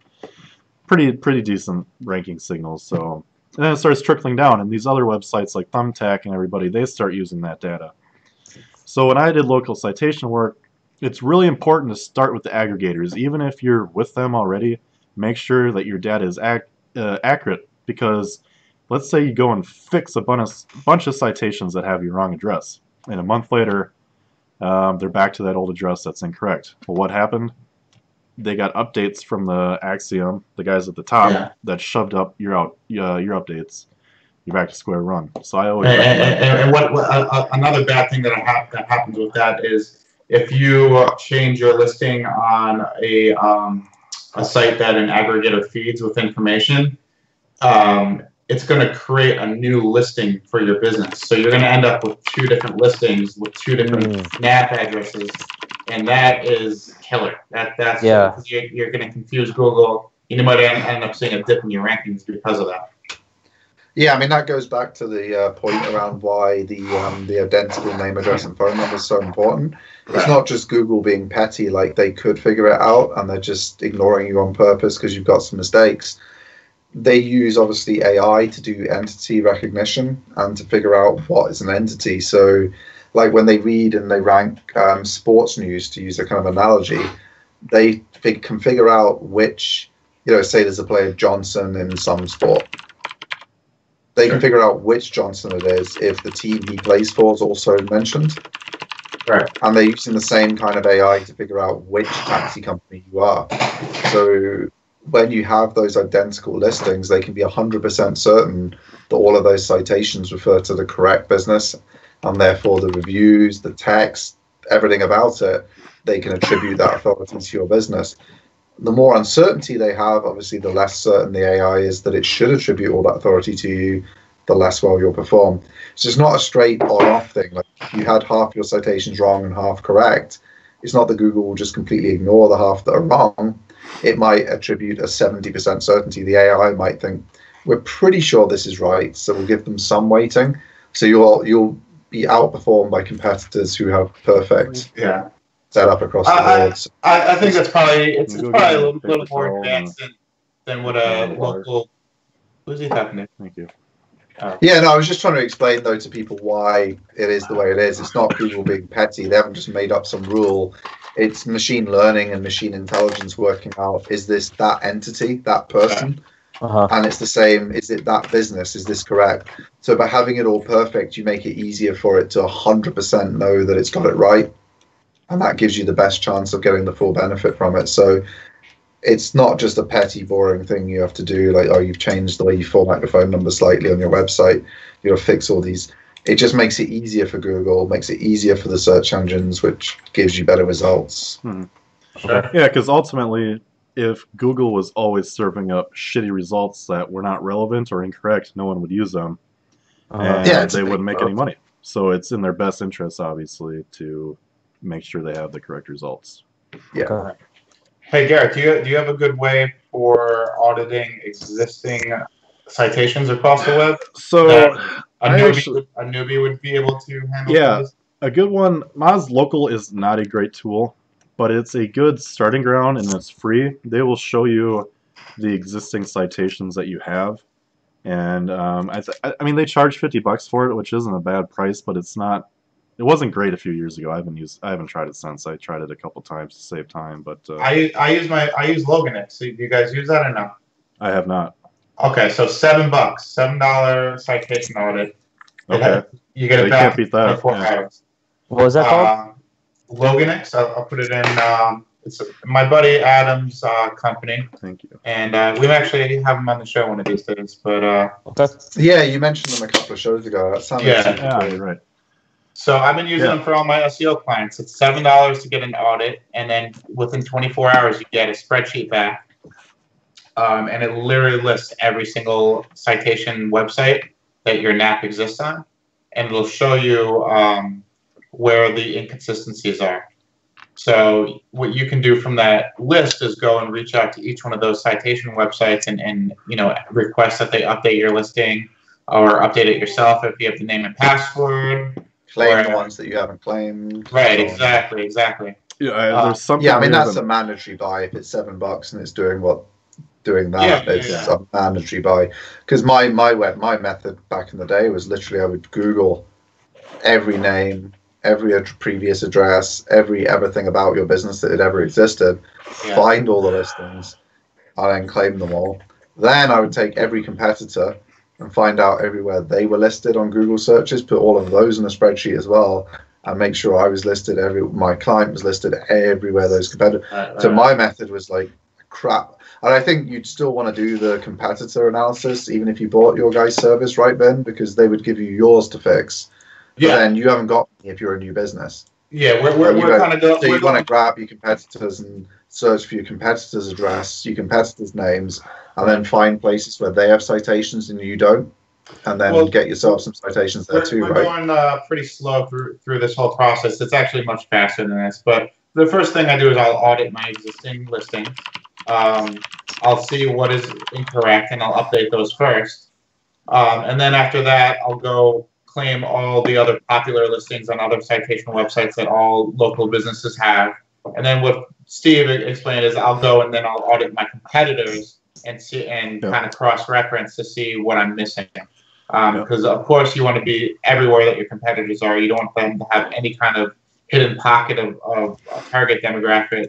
pretty decent ranking signals. So, and then it starts trickling down, and these other websites like Thumbtack and everybody, they start using that data. So when I did local citation work, it's really important to start with the aggregators. Even if you're with them already, make sure that your data is accurate, because let's say you go and fix a bunch of citations that have your wrong address, and a month later they're back to that old address that's incorrect. Well, what happened? They got updates from the Axiom, the guys at the top, that shoved up your updates. You're back to square one. So I always and what another bad thing that happens with that is if you change your listing on a site that an aggregator feeds with information, it's going to create a new listing for your business. So you're going to end up with 2 different listings with 2 different NAP addresses, and that is killer. That's you're going to confuse Google. You might end up seeing a dip in your rankings because of that. Yeah, I mean, that goes back to the point around why the identical name, address, and phone number is so important. It's not just Google being petty, like they could figure it out and they're just ignoring you on purpose because you've got some mistakes. They use, obviously, AI to do entity recognition and to figure out what is an entity. So, like when they read and they rank sports news, to use a kind of analogy, they can figure out which, say there's a player Johnson in some sport. They can figure out which Johnson it is if the team he plays for is also mentioned. Right. And they're using the same kind of AI to figure out which taxi company you are. So when you have those identical listings, they can be 100% certain that all of those citations refer to the correct business, and therefore the reviews, the text, everything about it, they can attribute that authority to your business. The more uncertainty they have, obviously, the less certain the AI is that it should attribute all that authority to you, the less well you'll perform. So it's not a straight on-off thing. Like if you had half your citations wrong and half correct, it's not that Google will just completely ignore the half that are wrong. It might attribute a 70% certainty. The AI might think, we're pretty sure this is right, so we'll give them some weighting. So you'll be outperformed by competitors who have perfect set up across the board. I think that's probably it's probably a little more advanced than what a local. Who's he talking to? Thank you. Yeah, no, I was just trying to explain though to people why it is the way it is. It's not Google being petty. They haven't just made up some rule. It's machine learning and machine intelligence working out, is this that entity, that person? And it's the same, is it that business? Is this correct? So by having it all perfect, you make it easier for it to 100% know that it's got it right. And that gives you the best chance of getting the full benefit from it. So it's not just a petty, boring thing you have to do, like, oh, you've changed the way you format your phone number slightly on your website. You'll fix all these. It just makes it easier for Google, makes it easier for the search engines, which gives you better results. Sure. Yeah, because ultimately, if Google was always serving up shitty results that were not relevant or incorrect, no one would use them. And they wouldn't make any money. So it's in their best interest, obviously, to make sure they have the correct results. Yeah. Hey, Garrett, do you have a good way for auditing existing citations across the web? So a newbie would be able to handle. Yeah, a good one. Moz Local is not a great tool, but it's a good starting ground and it's free. They will show you the existing citations that you have. And I mean, they charge $50 for it, which isn't a bad price, but it's not. It wasn't great a few years ago. I haven't tried it since. I tried it a couple times to save time, but I use Loganix. So do you guys use that or no? I have not. Okay, so $7, $7 citation audit. Okay. You get They it can't back in beat that, 24 yeah. hours. What was that called? Loganix. I'll put it in. It's my buddy Adam's company, Thank you. and we actually have him on the show one of these days. But Okay. Yeah, you mentioned them a couple of shows ago. That sounded Yeah. super Yeah, cool. you're right. so I've been using them for all my SEO clients. It's $7 to get an audit, and then within 24 hours you get a spreadsheet back, and it literally lists every single citation website that your NAP exists on, and it'll show you where the inconsistencies are. So what you can do from that list is go and reach out to each one of those citation websites and request that they update your listing or update it yourself if you have the name and password. Claim the ones that you haven't claimed. Right, so exactly. Yeah, there's something. Yeah, I mean weird that's a about- mandatory buy if it's $7 and it's doing that. Yeah, It's yeah. a mandatory buy. Because my method back in the day was literally I would Google every name, every previous address, everything about your business that had ever existed, find all the listings, and then claim them all. Then I would take every competitor and find out everywhere they were listed on Google searches, put all of those in a spreadsheet as well, and make sure I was listed my client was listed everywhere those competitors. So my method was like crap. And I think you'd still want to do the competitor analysis even if you bought your guy's service, right, Ben? Because they would give you yours to fix. But then you haven't got any if you're a new business. Yeah, we're kind of So you want to grab your competitors and search for your competitors' address, your competitors' names, and then find places where they have citations and you don't, and then get yourself some citations there too, we're right? going pretty slow through this whole process. It's actually much faster than this. But the first thing I do is I'll audit my existing listings. I'll see what is incorrect, and I'll update those first. And then after that, I'll go claim all the other popular listings on other citation websites that all local businesses have. And then what Steve explained is I'll go and then I'll audit my competitors and see and kind of cross-reference to see what I'm missing. Because of course you want to be everywhere that your competitors are. You don't want them to have any kind of hidden pocket of target demographic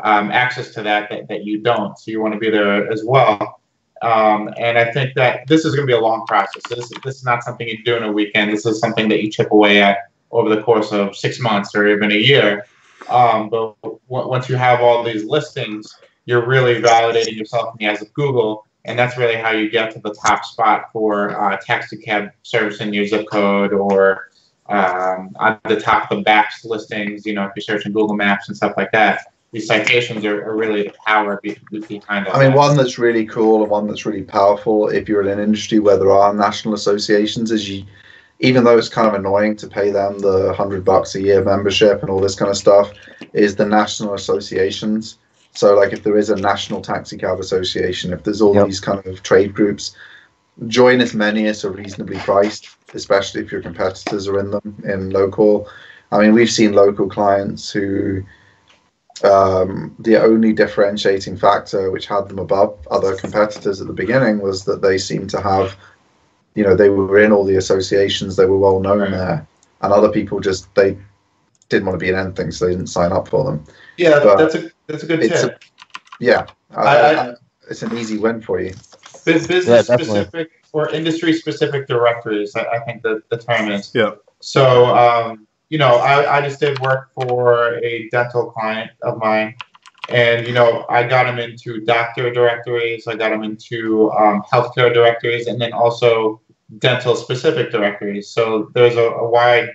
access to that you don't. So you want to be there as well. And I think that this is going to be a long process. This is not something you do in a weekend. This is something that you chip away at over the course of 6 months or even a year. But once you have all these listings, you're really validating yourself in the eyes of Google, and that's really how you get to the top spot for taxi cab service in your zip code, or on the top of the BAPS listings. If you're searching Google Maps and stuff like that. These citations are really the power behind all I mean, that. one that's really cool and one that's really powerful if you're in an industry where there are national associations is even though it's kind of annoying to pay them the $100 a year membership and all this kind of stuff, is the national associations. So like if there is a national taxi cab association, if there's all these kind of trade groups, join as many as are reasonably priced, especially if your competitors are in them in local. I mean, we've seen local clients who the only differentiating factor which had them above other competitors at the beginning was that they seemed to have, they were in all the associations, they were well known there, and other people they didn't want to be in anything, so they didn't sign up for them. Yeah, but that's a good tip. It's an easy win for you. Business specific or industry specific directories, I think the term is. Yeah. So I just did work for a dental client of mine, and I got him into doctor directories, I got him into healthcare directories, and then also dental specific directories. So there's a wide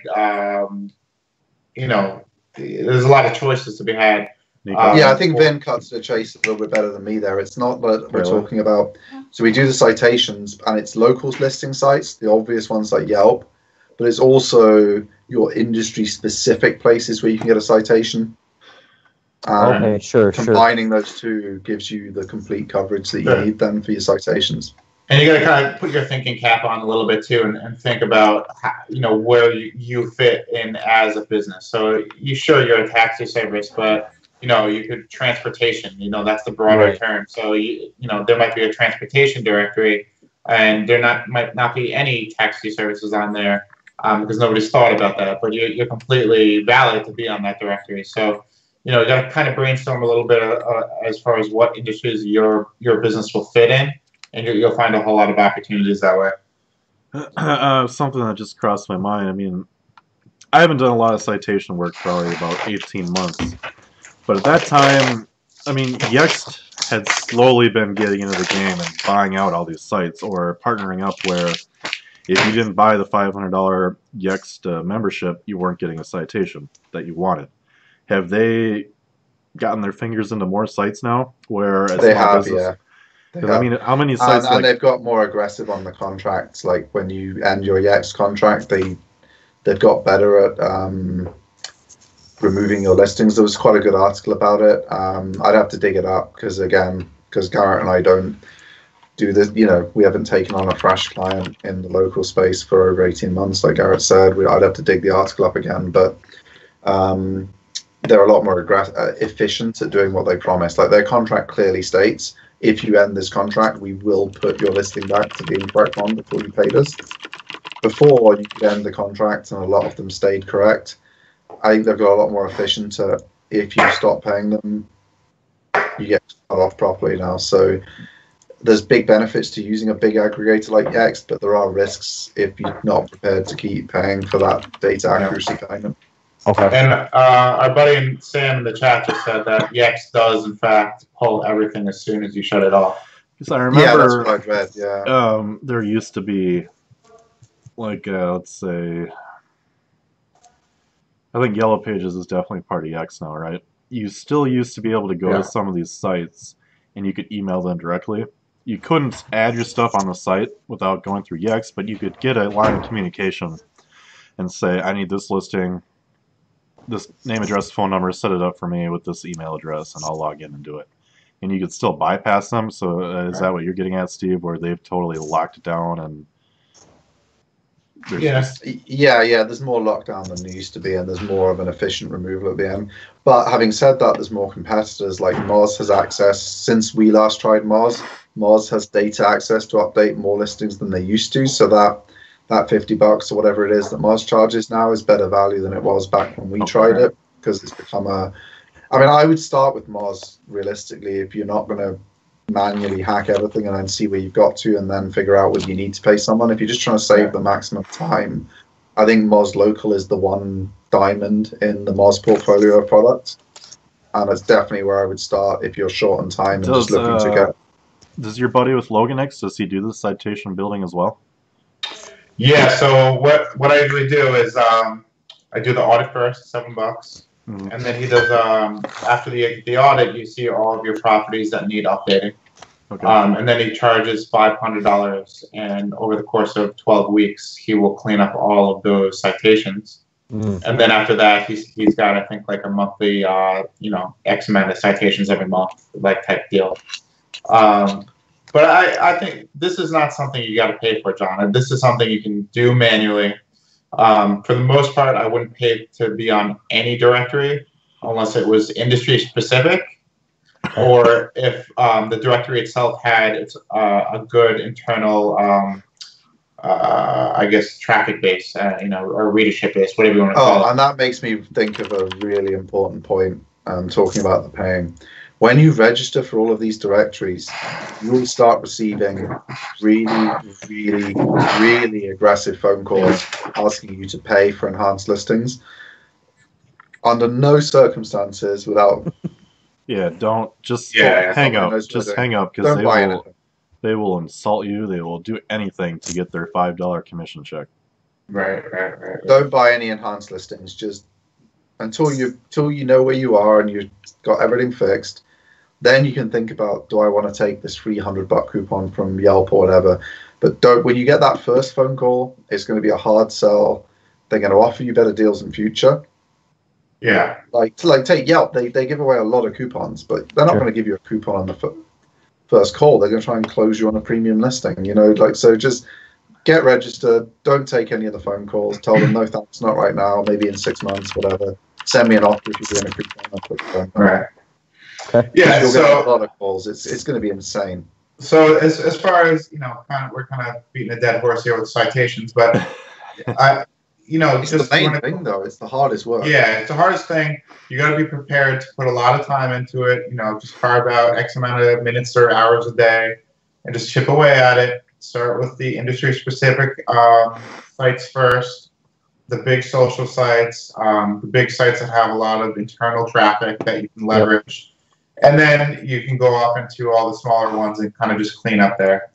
there's a lot of choices to be had. I think Vin cuts the chase a little bit better than me there. It's not that we're talking about. So we do the citations, and it's local listing sites, the obvious ones like Yelp, but it's also your industry-specific places where you can get a citation. Okay, sure. Combining those two gives you the complete coverage that you need then for your citations. And you got to kind of put your thinking cap on a little bit too, and think about how, where you fit in as a business. So you're a taxi service, but you could transportation. That's the broader term. So there might be a transportation directory, and might not be any taxi services on there because nobody's thought about that. But you're completely valid to be on that directory. So you got to kind of brainstorm a little bit as far as what industries your business will fit in. and you'll find a whole lot of opportunities that way. Something that just crossed my mind. I mean, I haven't done a lot of citation work for probably about 18 months. But at that time, I mean, Yext had slowly been getting into the game and buying out all these sites or partnering up where if you didn't buy the $500 Yext membership, you weren't getting a citation that you wanted. Have they gotten their fingers into more sites now? Where as They small have, business, yeah. because I mean, how many sites? And they've got more aggressive on the contracts. Like when you end your Yext contract, they've got better at removing your listings. There was quite a good article about it. I'd have to dig it up because Garrett and I don't do this. You know, we haven't taken on a fresh client in the local space for over 18 months, like Garrett said. I'd have to dig the article up again, but they're a lot more efficient at doing what they promise. Like their contract clearly states, if you end this contract, we will put your listing back to the incorrect one before you paid us. Before, you could end the contract, and a lot of them stayed correct. I think they've got a lot more efficient at if you stop paying them, you get cut off properly now. So there's big benefits to using a big aggregator like Yext, but there are risks if you're not prepared to keep paying for that data accuracy payment. Okay. And our buddy Sam in the chat just said that Yext does, in fact, pull everything as soon as you shut it off. Because I remember, Yeah, that's what I've read. Yeah. There used to be, like, let's say, I think Yellow Pages is definitely part of Yext now, right? You still used to be able to go to some of these sites and you could email them directly. You couldn't add your stuff on the site without going through Yext, but you could get a line of communication and say, I need this listing, this name, address, phone number, set it up for me with this email address, and I'll log in and do it. And you could still bypass them. So is that what you're getting at, Steve, where they've totally locked it down and yeah, there's more lockdown than there used to be, and there's more of an efficient removal at the end. But having said that, there's more competitors. Like Moz has access, since we last tried Moz has data access to update more listings than they used to, so that $50 or whatever it is that Moz charges now is better value than it was back when we tried it, because it's become I mean, I would start with Moz realistically if you're not going to manually hack everything and then see where you've got to and then figure out whether you need to pay someone. If you're just trying to save the maximum time, I think Moz Local is the one diamond in the Moz portfolio of products, and it's definitely where I would start if you're short on time and just looking to get. Does your buddy with Loganex, does he do the citation building as well? Yeah, so what I usually do is I do the audit first, $7. And then he does, after the audit, you see all of your properties that need updating. Okay. And then he charges $500, and over the course of 12 weeks, he will clean up all of those citations. And then after that, he's got, I think, like a monthly, X amount of citations every month, like type deal. But I think this is not something you got to pay for, John. And this is something you can do manually. For the most part, I wouldn't pay to be on any directory unless it was industry specific, or if the directory itself had a good internal, I guess, traffic base, or readership base, whatever you want to call it. And that makes me think of a really important point, talking about the paying. When you register for all of these directories, you will start receiving really, really, really aggressive phone calls asking you to pay for enhanced listings. Under no circumstances without... Yeah, don't just hang up. Just hang up, because they will insult you. They will do anything to get their $5 commission check. Right. Don't buy any enhanced listings. Just until you know where you are and you've got everything fixed. Then you can think about, do I want to take this free $100 coupon from Yelp or whatever? But don't. When you get that first phone call, it's going to be a hard sell. They're going to offer you better deals in future. Yeah. Like take Yelp. They give away a lot of coupons, but they're not going to give you a coupon on the first call. They're going to try and close you on a premium listing. So just get registered. Don't take any of the phone calls. Tell them no thanks, not right now. Maybe in 6 months, whatever. Send me an offer if you're doing a coupon. I'll put the phone call. Right. Yeah, you'll get a lot of calls. It's going to be insane. So as far as we're kind of beating a dead horse here with citations, but it's just the main thing though. It's the hardest work. Yeah, it's the hardest thing. You got to be prepared to put a lot of time into it. Just carve out X amount of minutes or hours a day. and just chip away at it. Start with the industry-specific sites first, the big social sites, the big sites that have a lot of internal traffic that you can leverage. And then you can go off into all the smaller ones and kind of just clean up there.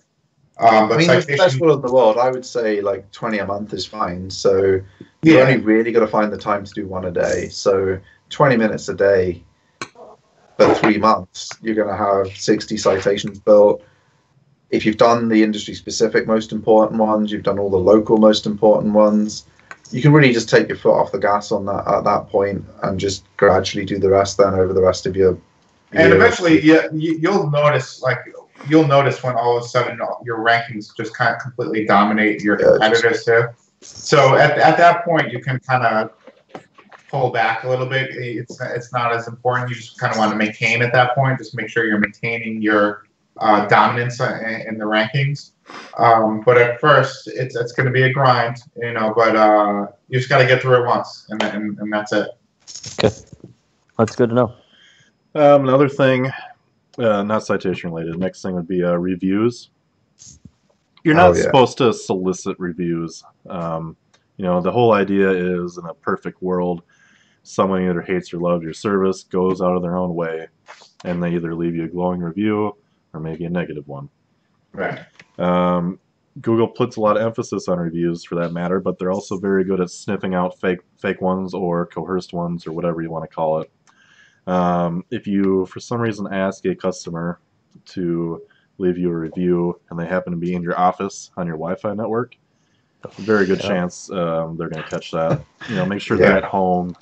But I mean, it's the best world in the world. I would say like 20 a month is fine. So you're only really got to find the time to do one a day. So 20 minutes a day for 3 months, you're going to have 60 citations built. If you've done the industry-specific most important ones, you've done all the local most important ones, you can really just take your foot off the gas on that at that point and just gradually do the rest then over the rest of your year. And eventually, you'll notice, when all of a sudden your rankings just kind of completely dominate your competitors too. So at that point, you can kind of pull back a little bit. It's not as important. You just kind of want to maintain at that point. Just make sure you're maintaining your dominance in the rankings. But at first, it's going to be a grind, But you just got to get through it once, and that's it. Okay, that's good to know. Another thing, not citation related. Next thing would be reviews. You're not supposed to solicit reviews. The whole idea is, in a perfect world, someone either hates or loves your service, goes out of their own way, and they either leave you a glowing review or maybe a negative one. Right. Google puts a lot of emphasis on reviews for that matter, but they're also very good at sniffing out fake ones or coerced ones or whatever you want to call it. If you, for some reason, ask a customer to leave you a review and they happen to be in your office on your Wi-Fi network, very good chance they're going to catch that. Make sure they're at home.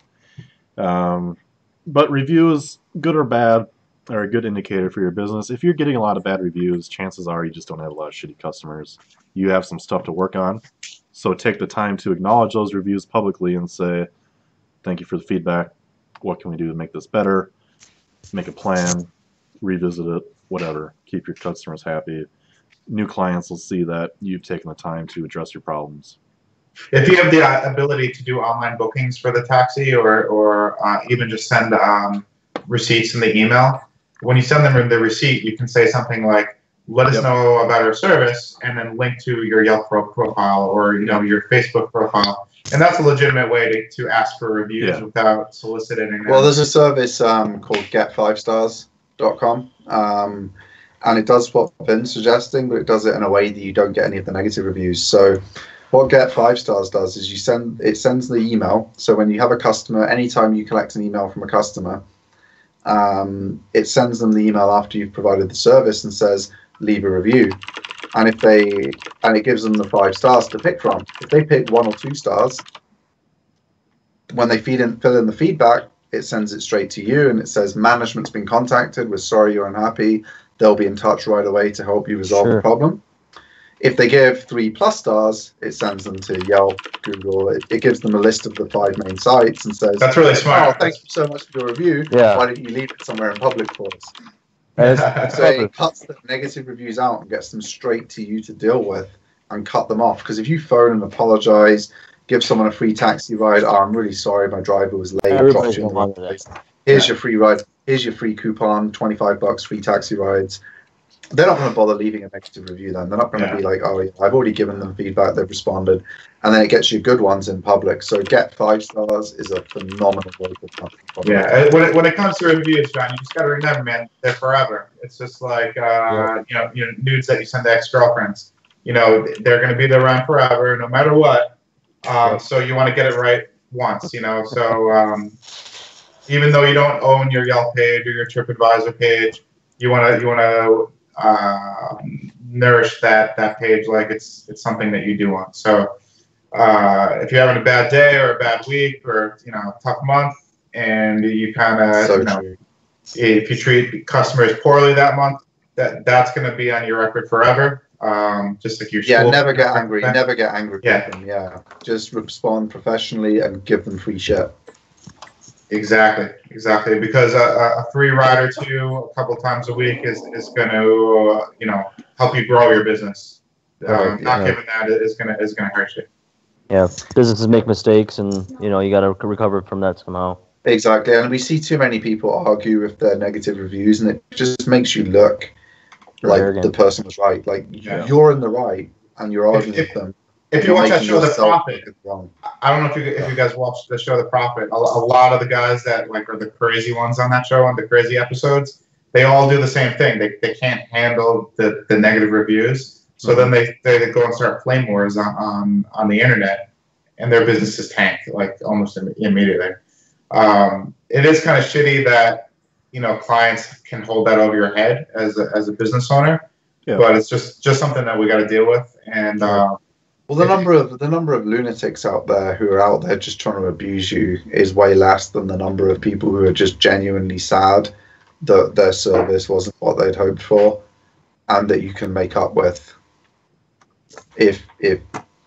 But reviews, good or bad, are a good indicator for your business. If you're getting a lot of bad reviews, chances are you just don't have a lot of shitty customers. You have some stuff to work on. So take the time to acknowledge those reviews publicly and say, thank you for the feedback. What can we do to make this better? Make a plan, revisit it, whatever. Keep your customers happy. New clients will see that you've taken the time to address your problems. If you have the ability to do online bookings for the taxi or even just send receipts in the email, when you send them the receipt, you can say something like, let us know about our service, and then link to your Yelp profile or your Facebook profile. And that's a legitimate way to ask for reviews without soliciting them. Well, there's a service called get5stars.com, and it does what Finn's suggesting, but it does it in a way that you don't get any of the negative reviews. So what Get5Stars does is it sends the email. So when you have a customer, anytime you collect an email from a customer, it sends them the email after you've provided the service and says, leave a review. And it gives them the 5 stars to pick from. If they pick 1 or 2 stars, when they fill in the feedback, it sends it straight to you and it says management's been contacted. We're sorry you're unhappy. They'll be in touch right away to help you resolve the problem. If they give 3+ stars, it sends them to Yelp, Google. It gives them a list of the 5 main sites and says, that's really smart. Oh, thank you so much for your review. Yeah. Why don't you leave it somewhere in public for us? So it cuts the negative reviews out and gets them straight to you to deal with and cut them off. Because if you phone and apologize, give someone a free taxi ride, I'm really sorry my driver was late, dropped you in the wrong place. Here's your free ride. Here's your free coupon, $25 free taxi rides. They're not going to bother leaving a negative review then. They're not going to be like, oh, I've already given them feedback, they've responded. And then it gets you good ones in public. So Get 5 Stars is a phenomenal way to come. Yeah, when it comes to reviews, John, you just got to remember, man, they're forever. It's just like, nudes that you send to ex-girlfriends. They're going to be there around forever, no matter what. So you want to get it right once, So even though you don't own your Yelp page or your TripAdvisor page, you want to nourish that page like it's something that you do want. So if you're having a bad day or a bad week or a tough month, and you kind of if you treat customers poorly that month, that's going to be on your record forever. Just like your never get angry. Never get angry with them. Yeah, just respond professionally and give them free shit. Exactly. Because a free ride or two a couple times a week is going to help you grow your business. Not giving that is going to hurt you. Yeah, businesses make mistakes, and you got to recover from that somehow. Exactly, and we see too many people argue with their negative reviews, and it just makes you look like arrogant. the person was right. Like Yeah. you're in the right, and you're arguing with them. If you You're watch that making show, The yourself Prophet, look wrong. I don't know if you guys watched the show The Prophet. A lot of the guys that like are the crazy ones on that show, on the crazy episodes, they all do the same thing. They can't handle the negative reviews, so then they go and start flame wars on the internet, and their businesses tank like almost immediately. It is kind of shitty that clients can hold that over your head as a business owner, but it's just something that we got to deal with. And well, the number of lunatics out there who are out there just trying to abuse you is way less than the number of people who are just genuinely sad that their service wasn't what they'd hoped for, and that you can make up with if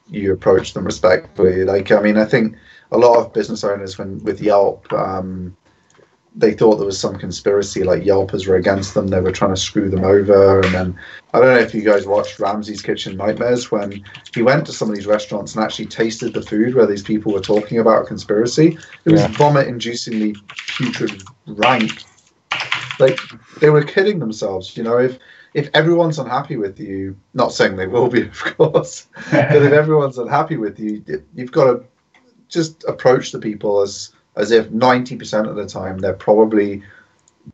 you approach them respectfully. Like, I mean, I think a lot of business owners, with Yelp, they thought there was some conspiracy, like Yelpers were against them, they were trying to screw them over. And then I don't know if you guys watched Ramsay's Kitchen Nightmares, when he went to some of these restaurants and actually tasted the food where these people were talking about a conspiracy. It was vomit-inducingly putrid rank. Like, they were kidding themselves. If everyone's unhappy with you, not saying they will be, of course, but if everyone's unhappy with you, you've got to just approach the people as if 90% of the time they're probably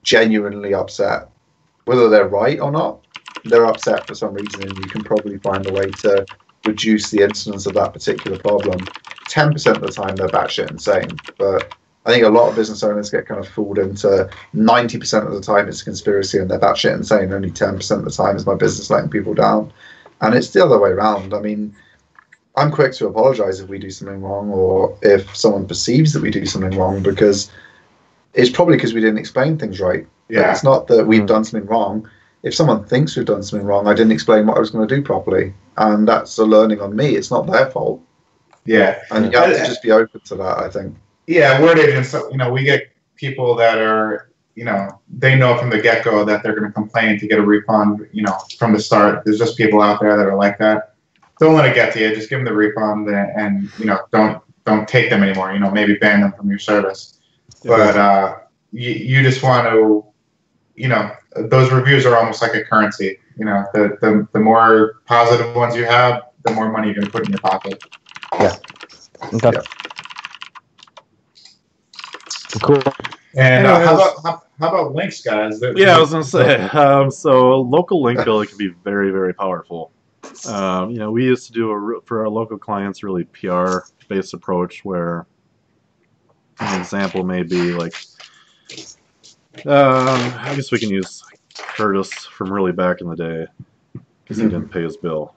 genuinely upset. Whether they're right or not, they're upset for some reason, and you can probably find a way to reduce the incidence of that particular problem. 10% of the time they're batshit insane, but I think a lot of business owners get kind of fooled into 90% of the time it's a conspiracy and they're batshit insane. Only 10% of the time is my business letting people down. And it's the other way around. I mean, I'm quick to apologize if we do something wrong, or if someone perceives that we do something wrong, because it's probably because we didn't explain things right. Yeah. Like, it's not that we've done something wrong. If someone thinks we've done something wrong, I didn't explain what I was going to do properly. And that's a learning on me. It's not their fault. Yeah. And you have to just be open to that, I think. Yeah, word agents, we get people that are, they know from the get-go that they're going to complain to get a refund, from the start. There's just people out there that are like that. Don't let it get to you. Just give them the refund and don't take them anymore. Maybe ban them from your service. But you just want to, those reviews are almost like a currency. The more positive ones you have, the more money you're going to put in your pocket. Yeah. Okay. Yeah. Cool. And how about links, guys? Yeah, I was gonna say. So local link building can be very, very powerful. We used to do for our local clients really PR-based approach, where an example may be like, I guess we can use Curtis from really back in the day because he didn't pay his bill.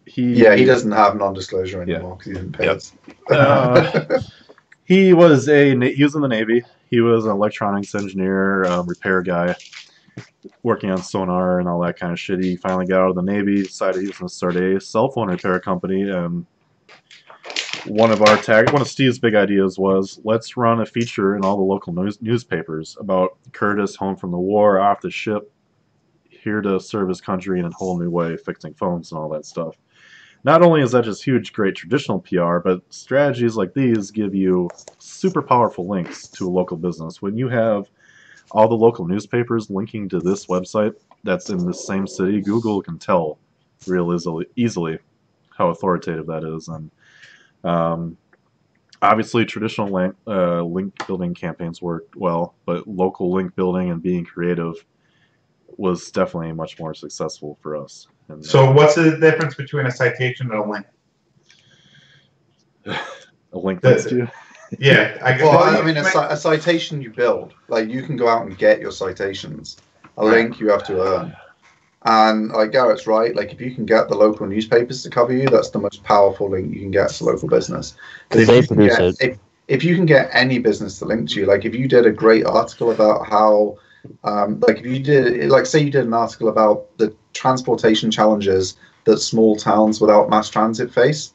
He doesn't have non-disclosure anymore because he didn't pay us. He was in the Navy. He was an electronics engineer, repair guy, working on sonar and all that kind of shit. He finally got out of the Navy, decided he was going to start a cell phone repair company. And one of Steve's big ideas was, let's run a feature in all the local newspapers about Curtis, home from the war, off the ship, here to serve his country in a whole new way, fixing phones and all that stuff. Not only is that just huge, great traditional PR, but strategies like these give you super powerful links to a local business. When you have all the local newspapers linking to this website that's in the same city, Google can tell real easily how authoritative that is. And obviously, traditional link building campaigns worked well, but local link building and being creative was definitely much more successful for us. And, so what's the difference between a citation and a link? A link links to you? Yeah. A citation you build. Like, you can go out and get your citations. A link you have to earn. And like Garrett's right, like if you can get the local newspapers to cover you, that's the most powerful link you can get to local business. If you can get any business to link to you, like if you did a great article about how say you did an article about the transportation challenges that small towns without mass transit face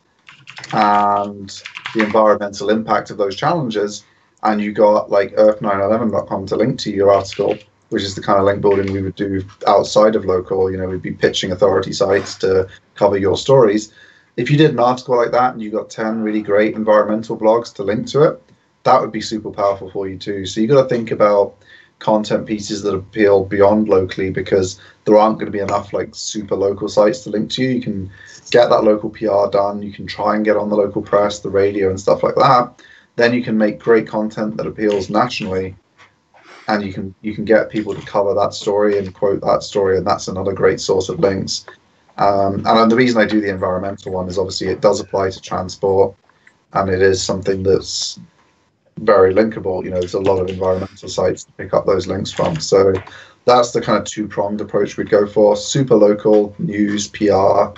and the environmental impact of those challenges, and you got like earth911.com to link to your article, which is the kind of link building we would do outside of local. We'd be pitching authority sites to cover your stories. If you did an article like that and you got 10 really great environmental blogs to link to it, that would be super powerful for you too. So you got to think about content pieces that appeal beyond locally, because there aren't going to be enough like super local sites to link to you. You can get that local PR done. You can try and get on the local press, the radio, and stuff like that. Then you can make great content that appeals nationally, and you can get people to cover that story and quote that story, and that's another great source of links. And the reason I do the environmental one is obviously it does apply to transport, and it is something that's very linkable. You know, there's a lot of environmental sites to pick up those links from. So that's the kind of two-pronged approach we'd go for: super local, news, PR,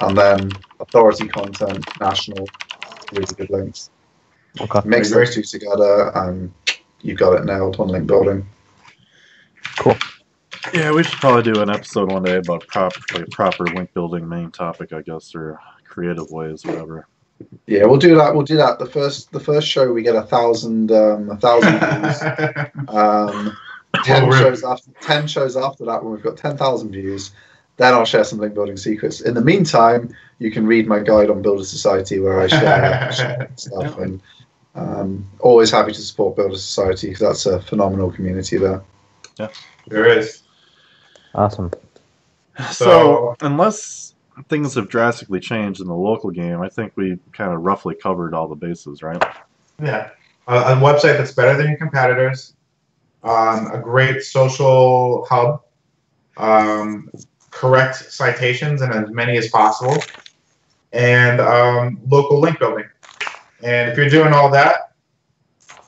and then authority content, national, really good links. Okay. Mix those two together, and you got it nailed on link building. Cool. Yeah, we should probably do an episode one day about proper link building main topic, I guess, or creative ways, whatever. Yeah, we'll do that. We'll do that. The first show we get 1,000 views. 10 shows after that, when we've got 10,000 views, then I'll share some link building secrets. In the meantime, you can read my guide on Builder Society where I share stuff, and always happy to support Builder Society because that's a phenomenal community there. Yeah, there is. Awesome. So unless things have drastically changed in the local game, I think we kind of roughly covered all the bases, right? Yeah. A website that's better than your competitors, a great social hub, correct citations and as many as possible, and local link building. And if you're doing all that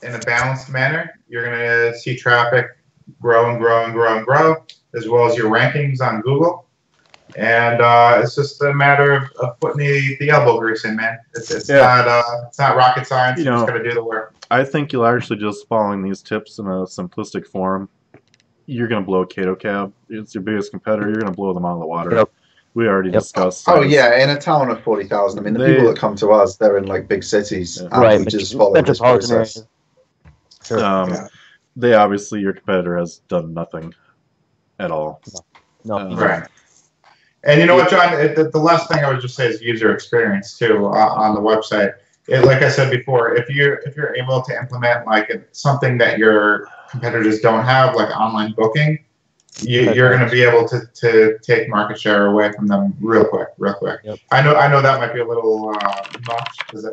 in a balanced manner, you're going to see traffic grow and grow and grow and grow, as well as your rankings on Google. And it's just a matter of putting the elbow grease in, man. It's not rocket science. You're just going to do the work. I think you'll actually just following these tips in a simplistic form, you're going to blow AlphaCab. It's your biggest competitor. You're going to blow them out of the water. Yep. We already discussed. Oh yeah, in a town of 40,000. I mean, the people that come to us, they're in like big cities, and Right. we just follow this process. Sure. They obviously, your competitor has done nothing at all. No. Right. And you know what, John? The last thing I would just say is user experience too on the website. Like I said before, if you're able to implement like something that your competitors don't have, like online booking, you're going to be able to take market share away from them real quick. Yep. I know that might be a little much because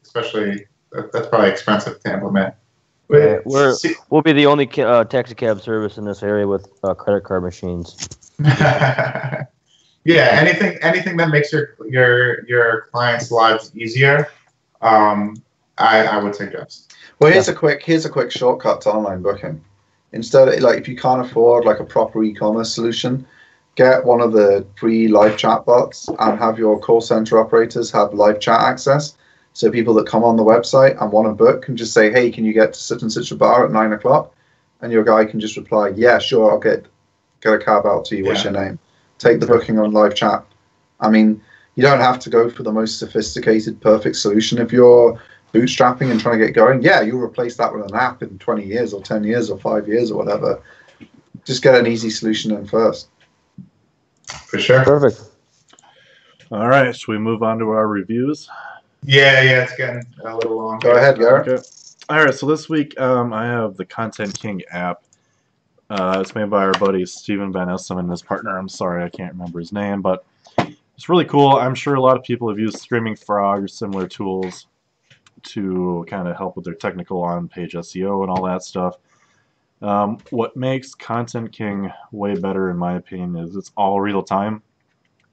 especially that's probably expensive to implement. But we'll be the only taxi cab service in this area with credit card machines. Yeah, anything that makes your clients' lives easier, I would suggest. Well, here's a quick shortcut to online booking. Instead, if you can't afford like a proper e-commerce solution, get one of the free live chat bots and have your call center operators have live chat access. So people that come on the website and want to book can just say, "Hey, can you get to such and such a bar at 9 o'clock?" And your guy can just reply, "Yeah, sure, I'll get a cab out to you. What's your name?" Take the booking on live chat. I mean, you don't have to go for the most sophisticated, perfect solution. If you're bootstrapping and trying to get going, yeah, you'll replace that with an app in 20 years or 10 years or 5 years or whatever. Just get an easy solution in first. For sure. Perfect. All right, should we move on to our reviews? Yeah, it's getting a little long. Go ahead, Garrett. Okay. All right, so this week I have the Content King app. It's made by our buddy Steven Van Essem and his partner. I'm sorry, I can't remember his name, but it's really cool. I'm sure a lot of people have used Screaming Frog or similar tools to kind of help with their technical on-page SEO and all that stuff. What makes Content King way better, in my opinion, is it's all real time.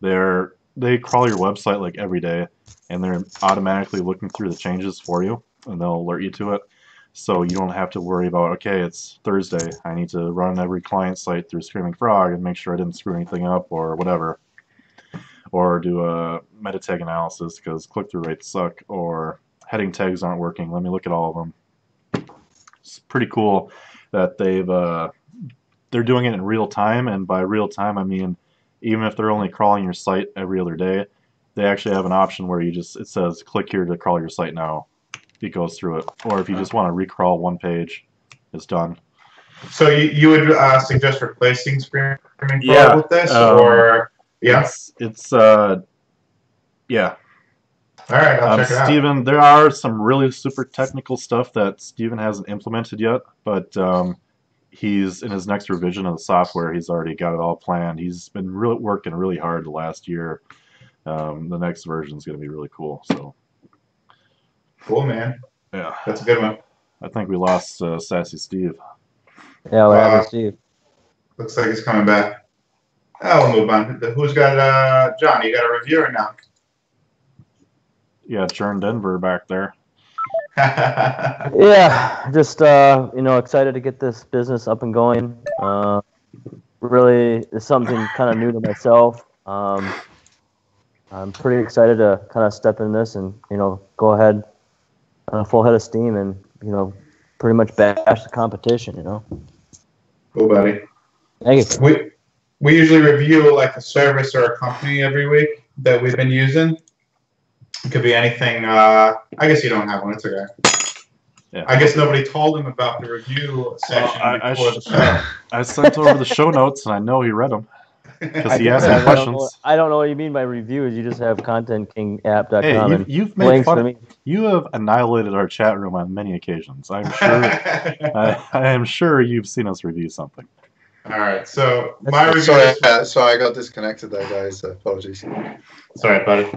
They crawl your website like every day, and they're automatically looking through the changes for you, and they'll alert you to it. So you don't have to worry about, okay, it's Thursday, I need to run every client site through Screaming Frog and make sure I didn't screw anything up or whatever. Or do a meta tag analysis because click-through rates suck, or heading tags aren't working. Let me look at all of them. It's pretty cool that they're doing it in real time, and by real time I mean even if they're only crawling your site every other day, they actually have an option where it says click here to crawl your site now. It goes through it. Or if you just want to recrawl one page, it's done. So you would suggest replacing Screaming Frog with this, or yeah? Yeah. All right, I'll check it out. Steven, there are some really super technical stuff that Steven hasn't implemented yet, but he's in his next revision of the software. He's already got it all planned. He's been really working really hard the last year. The next version is going to be really cool. So Cool, man. yeah, That's a good one. I think we lost Sassy Steve. Yeah, what happened, Steve? Looks like he's coming back. We'll move on. Who's got John? You got a reviewer now? Yeah, Churn Denver back there. Yeah, just excited to get this business up and going. Really, it's something kind of new to myself. I'm pretty excited to kind of step in this and go ahead on a full head of steam and pretty much bash the competition. Cool, buddy. Thank you. We usually review like a service or a company every week that we've been using. It could be anything. I guess you don't have one. It's okay. Yeah. I guess nobody told him about the review section before the show. I sent over the show notes, and I know he read them because he asked me questions. I don't know what you mean by reviews. You just have ContentKingApp.com Hey, and you've made links fun. for me. You have annihilated our chat room on many occasions. I'm sure. I am sure you've seen us review something. All right. So my review. Sorry, I got disconnected there, guys. Apologies. Sorry, buddy.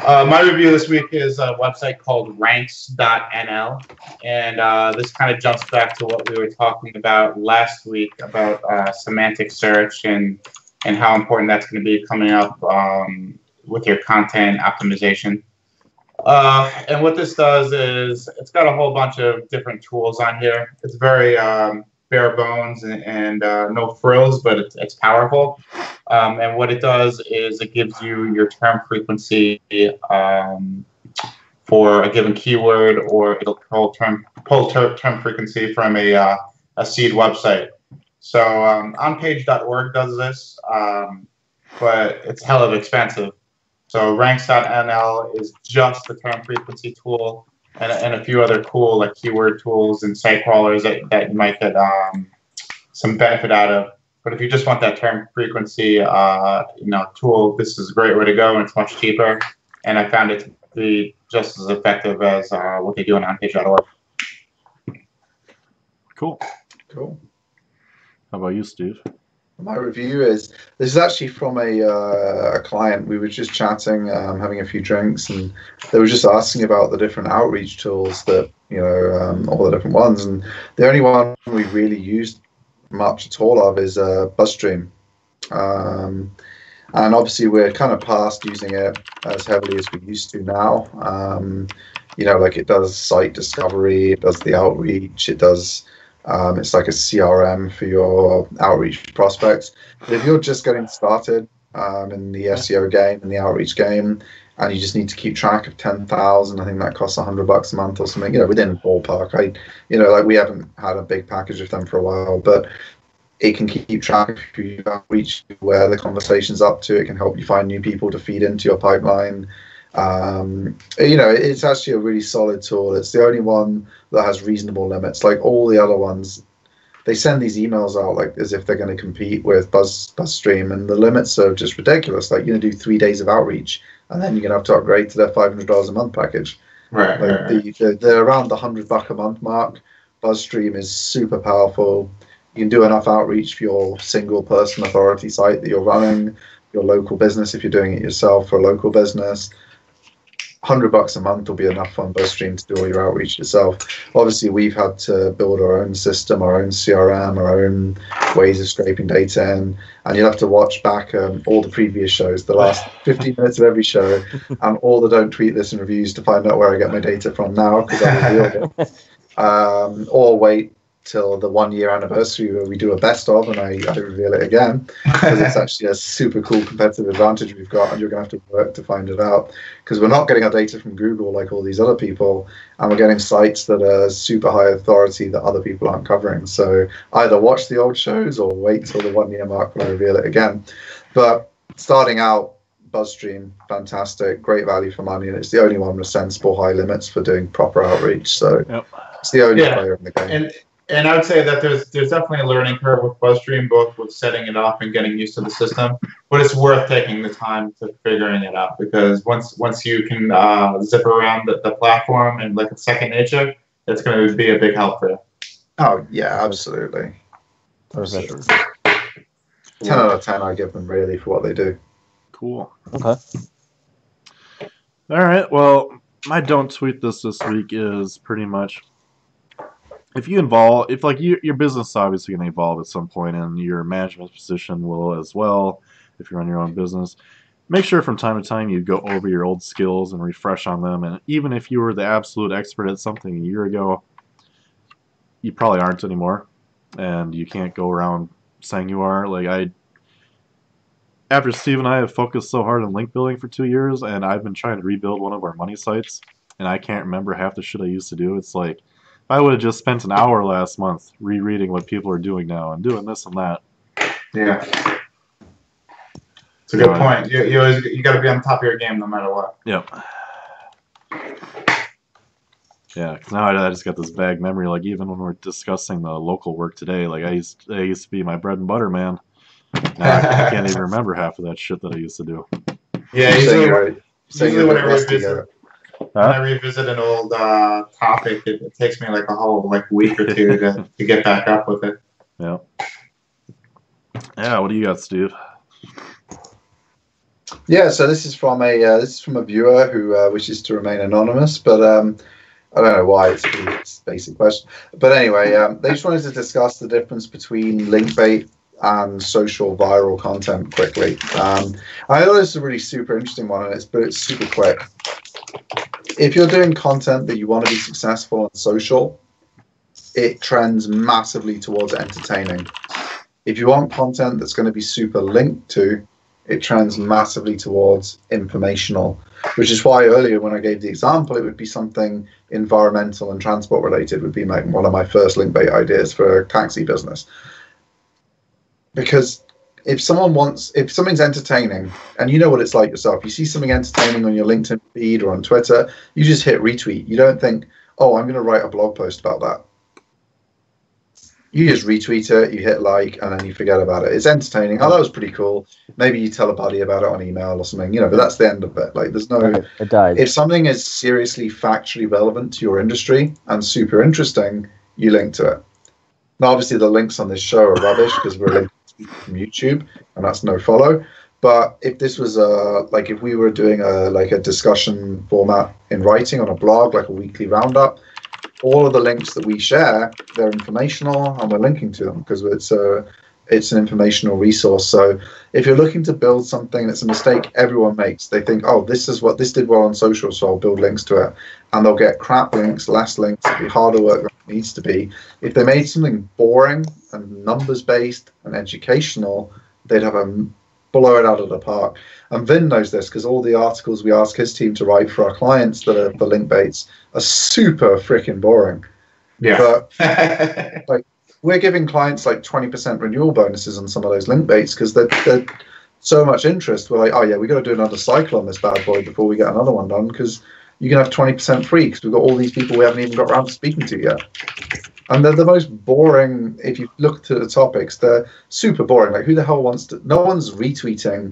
My review this week is a website called ranks.nl, and this kind of jumps back to what we were talking about last week about semantic search and how important that's going to be coming up with your content optimization. And what this does is it's got a whole bunch of different tools on here. It's very bare bones and no frills, but it's powerful. And what it does is it gives you your term frequency for a given keyword, or it'll pull term frequency from a seed website. So onpage.org does this, but it's hell of expensive. So ranks.nl is just the term frequency tool and a few other cool like keyword tools and site crawlers that you might get some benefit out of. But if you just want that term frequency tool, this is a great way to go, and it's much cheaper. And I found it to be just as effective as what they do on onpage.org. Cool. Cool. How about you, Steve? My review is, this is actually from a client. We were just chatting, having a few drinks, and they were just asking about the different outreach tools that, all the different ones. And the only one we really used much at all of is BuzzStream. And obviously we're kind of past using it as heavily as we used to now. Like it does site discovery, it does the outreach, it does it's like a CRM for your outreach prospects. But if you're just getting started in the SEO game and the outreach game, and you just need to keep track of 10,000, I think that costs $100 a month or something, within ballpark. We haven't had a big package of them for a while, but it can keep track of who you've outreached, where the conversation's up to. It can help you find new people to feed into your pipeline. It's actually a really solid tool. It's the only one that has reasonable limits. Like all the other ones, they send these emails out like as if they're going to compete with BuzzStream, and the limits are just ridiculous. Like you're going to do 3 days of outreach, and then you're going to have to upgrade to their $500 a month package. Right. They're around the $100 a month mark. BuzzStream is super powerful. You can do enough outreach for your single person authority site that you're running, your local business if you're doing it yourself for a local business. $100 a month will be enough on BuzzStream to do all your outreach yourself. Obviously, we've had to build our own system, our own CRM, our own ways of scraping data in, and you'll have to watch back all the previous shows, the last 15 minutes of every show, and all the don't tweet this and reviews to find out where I get my data from now, because I revealed it. Or wait till the 1 year anniversary where we do a best of and I reveal it again, because it's actually a super cool competitive advantage we've got, and you're going to have to work to find it out, because we're not getting our data from Google like all these other people, and we're getting sites that are super high authority that other people aren't covering. So either watch the old shows or wait till the 1 year mark when I reveal it again. But starting out, BuzzStream, fantastic, great value for money, and it's the only one with sensible high limits for doing proper outreach. So It's the only player in the game. And I would say that there's definitely a learning curve with BuzzStream, both with setting it up and getting used to the system. But it's worth taking the time to figuring it out, because once you can zip around the platform and like it's second nature, it's going to be a big help for you. Oh yeah, absolutely. Perfect. Absolutely. 10 out of 10 I give them really for what they do. Cool. Okay. All right. Well, my don't tweet this week is pretty much if like your business is obviously going to evolve at some point, and your management position will as well. If you run your own business, make sure from time to time you go over your old skills and refresh on them. And even if you were the absolute expert at something a year ago, you probably aren't anymore, and you can't go around saying you are. After Steve and I have focused so hard on link building for 2 years, and I've been trying to rebuild one of our money sites, and I can't remember half the shit I used to do. It's like, if I would have just spent an hour last month rereading what people are doing now and doing this and that. Yeah. It's a good point. You got to be on top of your game no matter what. Yep. Yeah, because now I just got this vague memory. Like even when we're discussing the local work today, like I used to be my bread and butter, man. Now I can't even remember half of that shit that I used to do. Yeah, usually when Huh? I revisit an old topic, it takes me like a whole week or two to get back up with it. Yeah. Yeah. What do you got, Steve? Yeah, so this is from a viewer who wishes to remain anonymous, but I don't know why. It's a basic question, but anyway, they just wanted to discuss the difference between link bait and social viral content quickly. I know this is a really super interesting one, but it's super quick. If you're doing content that you want to be successful on social, it trends massively towards entertaining. If you want content that's going to be super linked to, it trends massively towards informational, which is why earlier when I gave the example, it would be something environmental and transport related would be one of my first link bait ideas for a taxi business. Because if something's entertaining, and you know what it's like yourself, you see something entertaining on your LinkedIn feed or on Twitter, you just hit retweet. You don't think, oh, I'm going to write a blog post about that. You just retweet it, you hit like, and then you forget about it. It's entertaining. Oh, that was pretty cool. Maybe you tell a buddy about it on email or something, but that's the end of it. Like, there's no. It died. If something is seriously factually relevant to your industry and super interesting, you link to it. Now, obviously, the links on this show are rubbish because we're linked from YouTube, and that's no follow. But if this was if we were doing a discussion format in writing on a blog, like a weekly roundup, all of the links that we share, they're informational, and we're linking to them because it's an informational resource. So if you're looking to build something that's a mistake everyone makes, they think, oh, this is what this did well on social, so I'll build links to it, and they'll get crap links, less links, it'll be harder work than it needs to be. If they made something boring and numbers based and educational, they'd have blow it out of the park. And Vin knows this because all the articles we ask his team to write for our clients that are the link baits are super freaking boring. Yeah. But we're giving clients 20% renewal bonuses on some of those link baits because they're so much interest. We're like, oh yeah, we got to do another cycle on this bad boy before we get another one done because you can have 20% free because we've got all these people we haven't even got around to speaking to yet. And they're the most boring. If you look to the topics, they're super boring. Like, who the hell wants to? No one's retweeting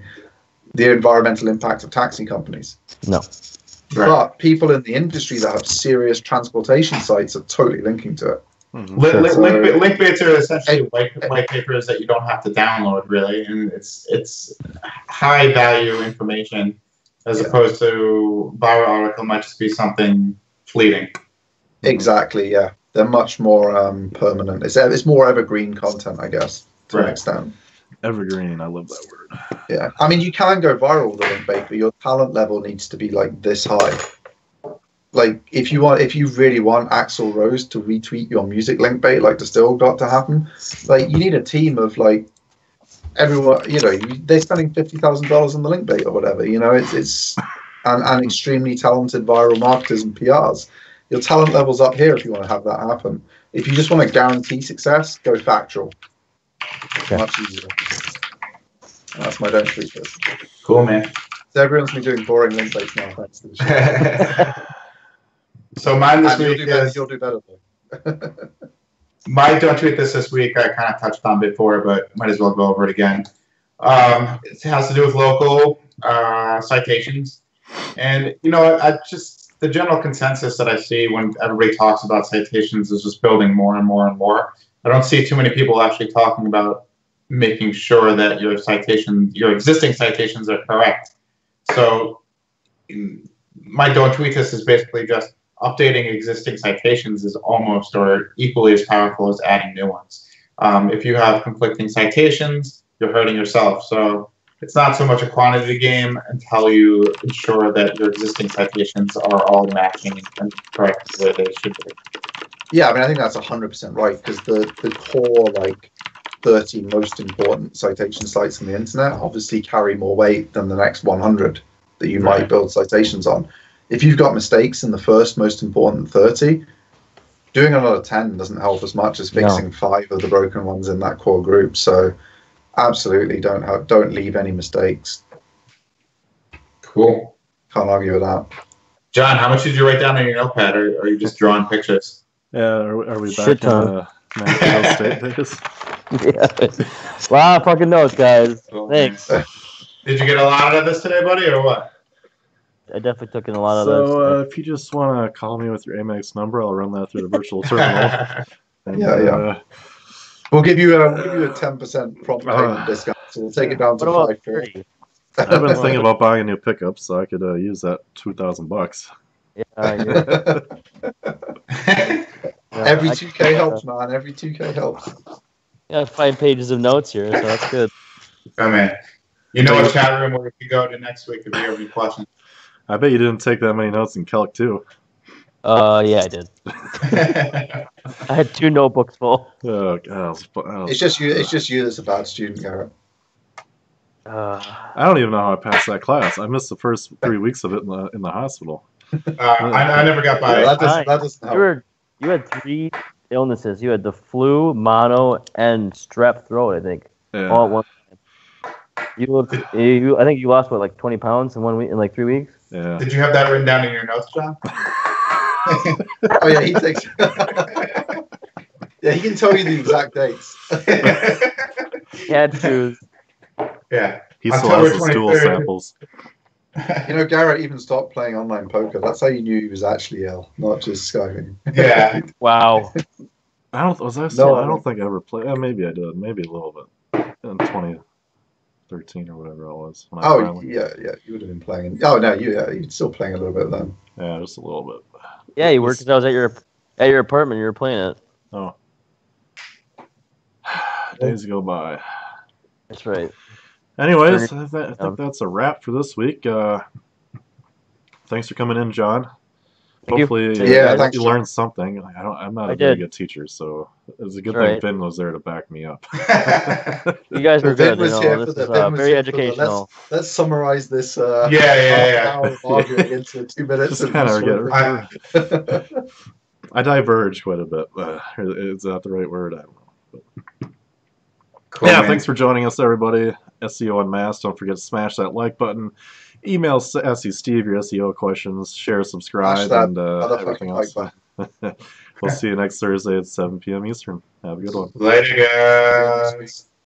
the environmental impact of taxi companies. No. Right. But people in the industry that have serious transportation sites are totally linking to it. Mm-hmm. Link baits are essentially white papers that you don't have to download, really, and it's high value information as opposed to viral article might just be something fleeting. Exactly. Yeah. They're much more permanent. It's more evergreen content, I guess, to an extent. Evergreen, I love that word. Yeah, I mean, you can go viral with a link bait, but your talent level needs to be this high. Like, if you really want Axl Rose to retweet your music link bait, like Distill got to happen, you need a team of everyone. They're spending $50,000 on the link bait or whatever. It's and extremely talented viral marketers and PRs. Your talent level's up here if you want to have that happen. If you just want to guarantee success, go factual. Okay. Much easier. That's my don't tweet this. Cool, man. So everyone's been doing boring link baits now, thanks to the show. So mine this week you'll do better though. My don't tweet this week I kind of touched on before, but might as well go over it again. It has to do with local citations. And, the general consensus that I see when everybody talks about citations is just building more and more and more. I don't see too many people actually talking about making sure that your existing citations are correct. So my don't tweet this is basically just updating existing citations is almost or equally as powerful as adding new ones. If you have conflicting citations, you're hurting yourself. So it's not so much a quantity game until you ensure that your existing citations are all matching and correct the way they should be. Yeah, I mean, I think that's 100% right, because the core, like, 30 most important citation sites on the internet obviously carry more weight than the next 100 that you might build citations on. If you've got mistakes in the first most important 30, doing another 10 doesn't help as much as fixing 5 of the broken ones in that core group. So absolutely don't leave any mistakes. Cool. Can't argue with that. John, how much did you write down on your notepad, or are you just drawing pictures? Yeah, are we back Shit in ton. the Mankato State days? Yeah. Wow, fucking notes, guys. Thanks. Did you get a lot out of this today, buddy, or what? I definitely took in a lot of So this. if you just want to call me with your Amex number, I'll run that through the virtual terminal. And, Yeah. We'll give you a 10% prompt payment discount, so we'll take it down to What about 540. 30? I've been thinking about buying a new pickup, so I could use that $2,000. Yeah, Every 2K helps, man. Every 2K helps. Yeah, 5 pages of notes here, so that's good. Oh, man. You know what chat room where we go to next week if you have any questions. I bet you didn't take that many notes in Calc too. Yeah, I did. I had 2 notebooks full. Oh, God, It's just you that's a bad student, Garrett. I don't even know how I passed that class. I missed the first 3 weeks of it in the hospital. I never got by. Yeah, that doesn't help. You had 3 illnesses. You had the flu, mono, and strep throat, I think. Yeah. All at once. I think you lost, what, like 20 pounds in 1 week, in like 3 weeks? Yeah. Did you have that written down in your notes, John? Oh yeah, he takes. Yeah, he can tell you the exact dates. He had to. Yeah. He still October has the stool 23rd. samples. You know, Garrett even stopped playing online poker. That's how you knew he was actually ill, not just Skyping. Yeah. Wow. I don't think I ever played. Maybe I did. Maybe a little bit. In 2013 or whatever it was. When I finally, yeah, you would have been playing. Oh no, you're still playing a little bit then. yeah, just a little bit. Yeah, you were, because I was at your apartment. You were playing it. Oh. Days go by. That's right. Anyways, I think that's a wrap for this week. Thanks for coming in, John. Hopefully, thanks, you John. learned something. I'm not a very good teacher, so it was a good thing Finn was there to back me up. You guys were good. This is very educational. Let's summarize this. Yeah. Arguing into 2 minutes. Just kind of I diverge quite a bit. Is that the right word? I don't know. But, Cool, yeah, man. thanks for joining us, everybody. SEO Unmasked. Don't forget to smash that like button. Email SE Steve your SEO questions. Share, subscribe, and everything else. We'll see you next Thursday at 7 p.m. Eastern. Have a good one. Later, guys.